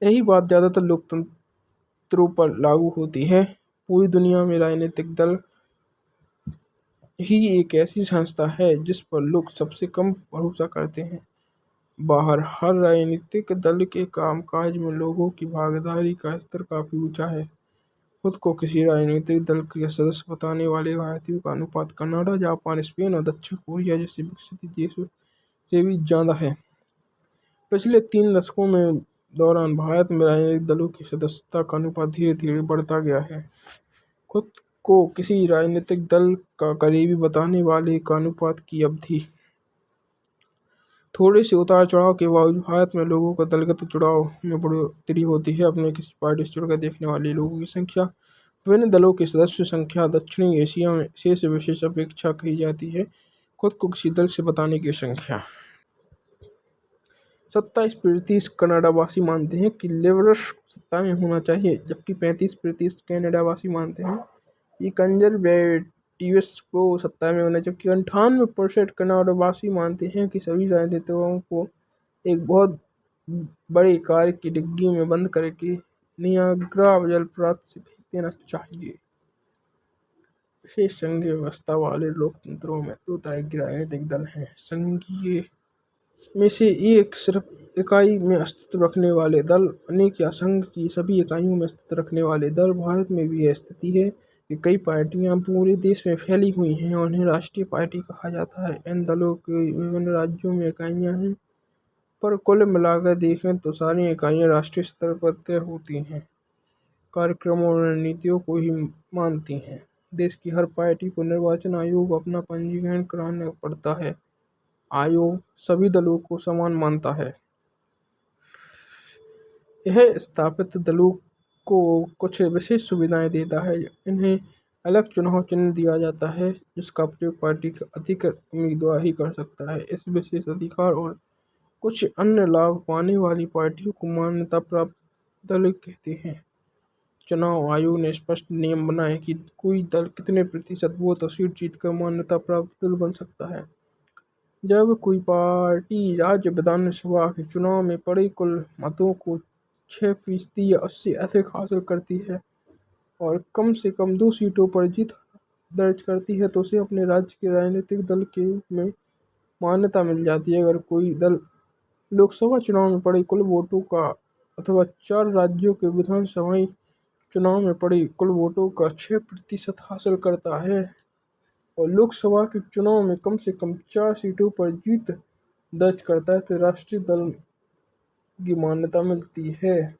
यही बात ज़्यादातर लोकतंत्रों पर लागू होती है। पूरी दुनिया में राजनीतिक दल ही एक ऐसी संस्था है जिस पर लोग सबसे कम भरोसा करते हैं। बाहर हर राजनीतिक दल के कामकाज में लोगों की भागीदारी का स्तर काफ़ी ऊंचा है। खुद को किसी राजनीतिक दल के सदस्य बताने वाले भारतीयों का अनुपात कनाडा, जापान, स्पेन और दक्षिण कोरिया जैसे विकसित देशों से भी ज़्यादा है। पिछले 3 दशकों में दौरान भारत में राजनीतिक दलों की सदस्यता का अनुपात धीरे धीरे बढ़ता गया है। खुद को किसी राजनीतिक दल का करीबी बताने वाले का अनुपात की अवधि थोड़े से उतार चढ़ाव के बावजूद भारत में लोगों का दलगत जुड़ाव में बढ़ोतरी होती है। अपने किसी पार्टी से जुड़कर देखने वाले लोगों की संख्या, विभिन्न दलों के सदस्य संख्या दक्षिणी एशिया में से विशेष अपेक्षा कही जाती है। खुद को किसी दल से बताने की संख्या 27% कनाडावासी मानते हैं कि लिबरल्स सत्ता में होना चाहिए, जबकि 35% कनाडावासी मानते हैं कि कंजरवेटिव्स को सत्ता में होना, जबकि 98% कनाडावासी मानते हैं कि सभी राजनीतिकों को एक बहुत बड़े कार की डिग्गी में बंद करके नियाग्रा जलप्रपात से फेंक देना चाहिए। विशेष संघीय व्यवस्था वाले लोकतंत्रों में 2 तरह के राजनीतिक दल हैं। संघीय में से एक सिर्फ इकाई में अस्तित्व रखने वाले दल, अनेक या संघ की सभी इकाइयों में अस्तित्व रखने वाले दल। भारत में भी यह स्थिति है कि कई पार्टियां पूरे देश में फैली हुई हैं और उन्हें राष्ट्रीय पार्टी कहा जाता है। इन दलों की विभिन्न राज्यों में इकाइयां हैं, पर कुल मिलाकर देखें तो सारी इकाइयां राष्ट्रीय स्तर पर तय होती हैं, कार्यक्रमों और रणनीतियों को ही मानती हैं। देश की हर पार्टी को निर्वाचन आयोग अपना पंजीकरण कराना पड़ता है। आयोग सभी दलों को समान मानता है। यह स्थापित दलों को कुछ विशेष सुविधाएं देता है। इन्हें अलग चुनाव चिन्ह दिया जाता है जिसका प्रयोग पार्टी का अधिक उम्मीदवार ही कर सकता है। इस विशेष अधिकार और कुछ अन्य लाभ पाने वाली पार्टियों को मान्यता प्राप्त दल कहते हैं। चुनाव आयोग ने स्पष्ट नियम बनाए कि कोई दल कितने प्रतिशत वोट और सीट जीतकर मान्यता प्राप्त दल बन सकता है। जब कोई पार्टी राज्य विधानसभा के चुनाव में पड़े कुल मतों को 6% या उससे अधिक हासिल करती है और कम से कम 2 सीटों पर जीत दर्ज करती है तो उसे अपने राज्य के राजनीतिक दल के रूप में मान्यता मिल जाती है। अगर कोई दल लोकसभा चुनाव में पड़े कुल वोटों का अथवा 4 राज्यों के विधानसभाई चुनाव में पड़ी कुल वोटों का 6% हासिल करता है और लोकसभा के चुनाव में कम से कम 4 सीटों पर जीत दर्ज करता है तो राष्ट्रीय दल की मान्यता मिलती है।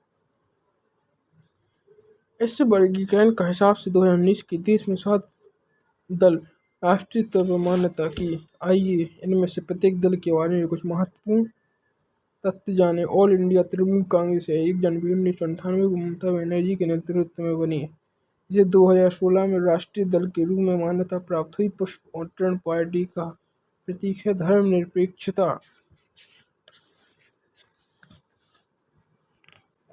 इस वर्गीकरण का हिसाब से 2019 के देश में 7 दल राष्ट्रीय तौर पर मान्यता की। आइए इनमें से प्रत्येक दल के बारे में कुछ महत्वपूर्ण तथ्य जाने। ऑल इंडिया तृणमूल कांग्रेस है 1 जनवरी 1998 को ममता बनर्जी के नेतृत्व में बनी, जिसे 2016 में राष्ट्रीय दल के रूप में मान्यता प्राप्त हुई। पुष्प और तृण पार्टी का प्रतीक है धर्मनिरपेक्षता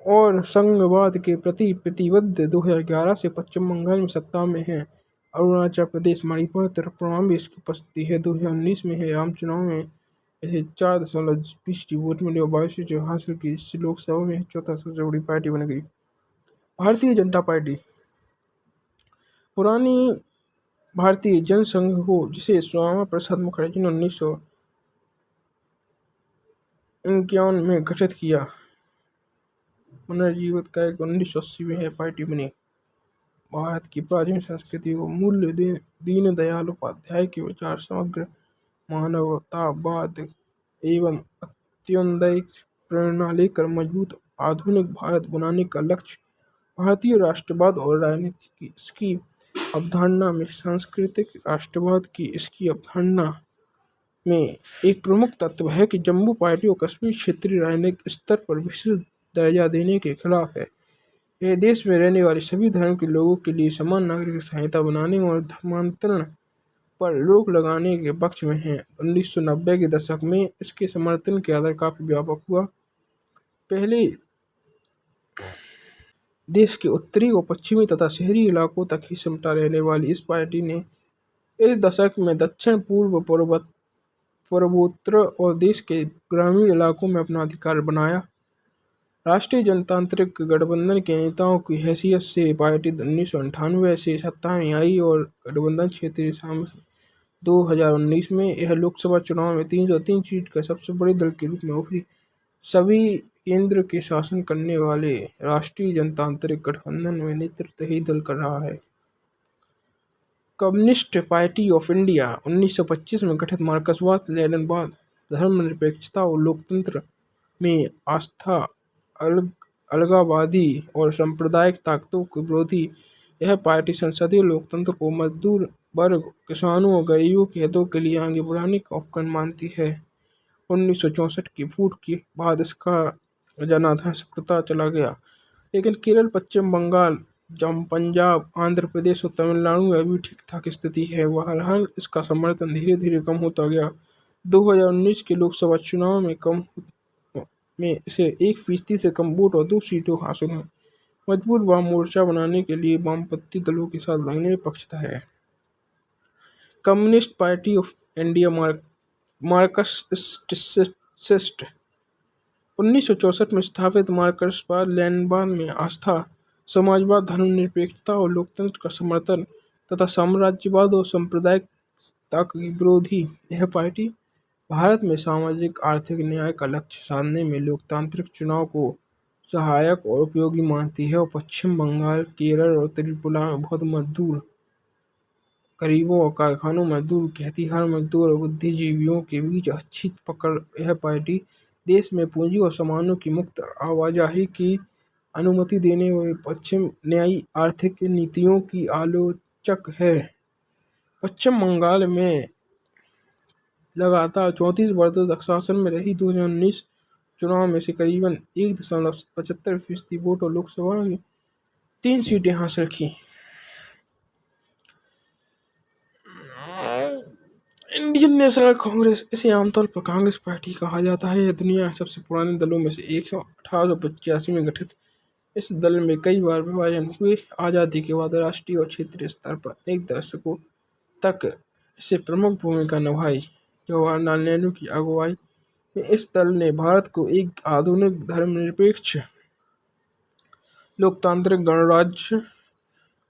और संघवाद के प्रति प्रतिबद्ध। 2011 से पश्चिम बंगाल में सत्ता में है। अरुणाचल प्रदेश, मणिपुर, त्रिपुरा में इसकी उपस्थिति है। 2019 में है आम चुनाव में इसे 4.20 वोट मिले और 22 सीटें हासिल की, जिससे लोकसभा में चौथा सबसे बड़ी पार्टी बन गई। भारतीय जनता पार्टी पुरानी भारतीय जनसंघ हो, जिसे श्यामा प्रसाद मुखर्जी ने 1951 में गठित किया। पुनर्जीवित करके 1980 में यह पार्टी बनी। भारत की प्राचीन संस्कृति को मूल्य दीनदयाल उपाध्याय के विचार समग्र मानवतावाद एवं अंत्योदय प्रेरणा लेकर मजबूत आधुनिक भारत बनाने का लक्ष्य। भारतीय राष्ट्रवाद और राजनीति की इसकी अवधारणा में सांस्कृतिक राष्ट्रवाद की इसकी अवधारणा में एक प्रमुख तत्व है कि जम्मू पार्टी और कश्मीर क्षेत्रीय राजनीतिक स्तर पर विशेष दर्जा देने के खिलाफ है। यह देश में रहने वाले सभी धर्म के लोगों के लिए समान नागरिक संहिता बनाने और धर्मांतरण पर रोक लगाने के पक्ष में है। 1990 के दशक में इसके समर्थन के आधार काफी व्यापक हुआ। पहले देश के उत्तरी और पश्चिमी तथा शहरी इलाकों तक ही सिमटा रहने वाली इस पार्टी ने इस दशक में दक्षिण पूर्व पूर्वोत्तर और देश के ग्रामीण इलाकों में अपना अधिकार बनाया। राष्ट्रीय जनतांत्रिक गठबंधन के नेताओं की हैसियत से पार्टी 1998 से सत्ता में आई और गठबंधन क्षेत्रीय सामने 2019 में यह लोकसभा चुनाव में 303 सीट का सबसे बड़े दल के रूप में उभरी। सभी केंद्र के शासन करने वाले राष्ट्रीय जनतांत्रिक गठबंधन में नेतृत्व ही दल कर रहा है। कम्युनिस्ट पार्टी ऑफ इंडिया 1925 में गठित मार्क्सवाद, लेनिनवाद, धर्मनिरपेक्षता और लोकतंत्र में आस्था, अलगाववादी और सांप्रदायिक ताकतों के विरोधी यह पार्टी संसदीय लोकतंत्र को मजदूर वर्ग, किसानों और गरीबों के हितों के लिए आगे बढ़ाने का उपकरण मानती है। 1964 की फूट के बाद इसका जनाधार सिकुड़ता चला गया, लेकिन केरल, पश्चिम बंगाल, पंजाब, आंध्र प्रदेश और तमिलनाडु में अभी ठीक ठाक स्थिति है। बहरहाल इसका समर्थन धीरे धीरे कम होता गया। 2019 के लोकसभा चुनाव में इसे 1% से कम वोट और 2 सीटों हासिल हुई। मजबूत वाम मोर्चा बनाने के लिए वामपंथी दलों के साथ लगने में पक्षता है। Communist party of India Marxist 1964 में स्थापित मार्क्सवाद, लेनिनवाद में आस्था, समाजवाद, धर्मनिरपेक्षता और लोकतंत्र का समर्थन तथा साम्राज्यवाद और सांप्रदायिकता की विरोधी यह पार्टी भारत में सामाजिक आर्थिक न्याय का लक्ष्य साधने में लोकतांत्रिक चुनाव को सहायक और उपयोगी मानती है और पश्चिम बंगाल, केरल और त्रिपुरा में बहुत मजदूर, गरीबों और कारखानों मजदूर, खेतिहर मजदूर और बुद्धिजीवियों के बीच अच्छी पकड़। यह पार्टी देश में पूंजी और सामानों की मुक्त आवाजाही की अनुमति देने वाली पश्चिम न्यायी आर्थिक नीतियों की आलोचक है। पश्चिम बंगाल में लगातार 34 वर्षों तक शासन में रही। 2019 चुनाव में से करीबन 1.75% वोट और लोकसभा में 3 सीटें हासिल की। इंडियन नेशनल कांग्रेस, इसे आमतौर पर कांग्रेस पार्टी कहा जाता है। यह दुनिया के सबसे पुराने दलों में से एक है। 1885 में गठित इस दल में कई बार विभाजन हुए। आज़ादी के बाद राष्ट्रीय और क्षेत्रीय स्तर पर एक दशकों तक इसे प्रमुख भूमिका निभाई। जवाहरलाल नेहरू की अगुवाई में इस दल ने भारत को एक आधुनिक धर्मनिरपेक्ष लोकतांत्रिक गणराज्य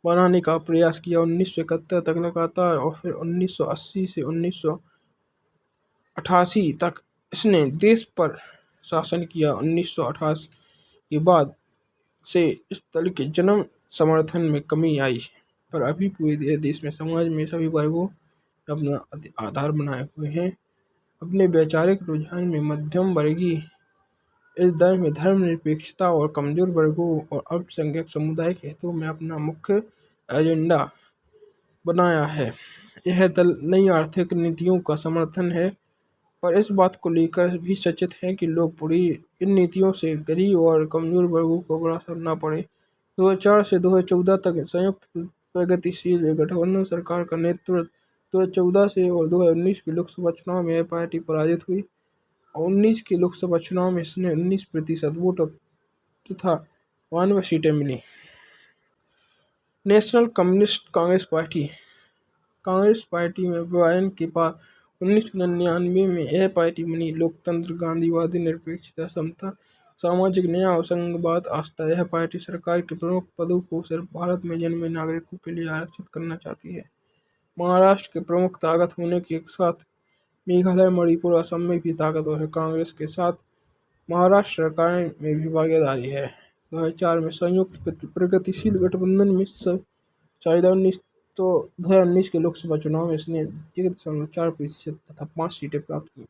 बनाने का प्रयास किया। 1971 तक लगातार और फिर 1980 से 1988 तक इसने देश पर शासन किया। 1988 के बाद से इस दल के जन्म समर्थन में कमी आई, पर अभी पूरे देश में समाज में सभी वर्गों अपना आधार बनाए हुए हैं। अपने वैचारिक रुझान में मध्यम वर्गीय इस दल में धर्मनिरपेक्षता और कमजोर वर्गों और अल्पसंख्यक समुदाय के हितों में अपना मुख्य एजेंडा बनाया है। यह दल नई आर्थिक नीतियों का समर्थन है, पर इस बात को लेकर भी सचेत है कि लोग पूरी इन नीतियों से गरीब और कमजोर वर्गों को बड़ा असर न पड़े। 2004 से 2014 तक संयुक्त प्रगतिशील गठबंधन सरकार का नेतृत्व 2014 से और 2019 के लोकसभा चुनाव में यह पार्टी पराजित हुई और 19 के लोकसभा चुनाव में इसने 19% वोट तथा 92 सीटें मिली। नेशनल कम्युनिस्ट कांग्रेस पार्टी में विभाजन के बाद 1999 में यह पार्टी बनी। लोकतंत्र, गांधीवादी, निरपेक्षता, समता, सामाजिक न्याय और संघवाद आस्था। यह पार्टी सरकार के प्रमुख पदों को सिर्फ भारत में जन्मे नागरिकों के लिए आरक्षित करना चाहती है। महाराष्ट्र के प्रमुख ताकत होने के साथ मेघालय, मणिपुर, असम में भी ताकतवर है। कांग्रेस के साथ महाराष्ट्र सरकार में भी भागीदारी है। 2004 में संयुक्त प्रगतिशील गठबंधन में शायद 2019 के लोकसभा चुनाव में इसने 1.4% तथा 5 सीटें प्राप्त की।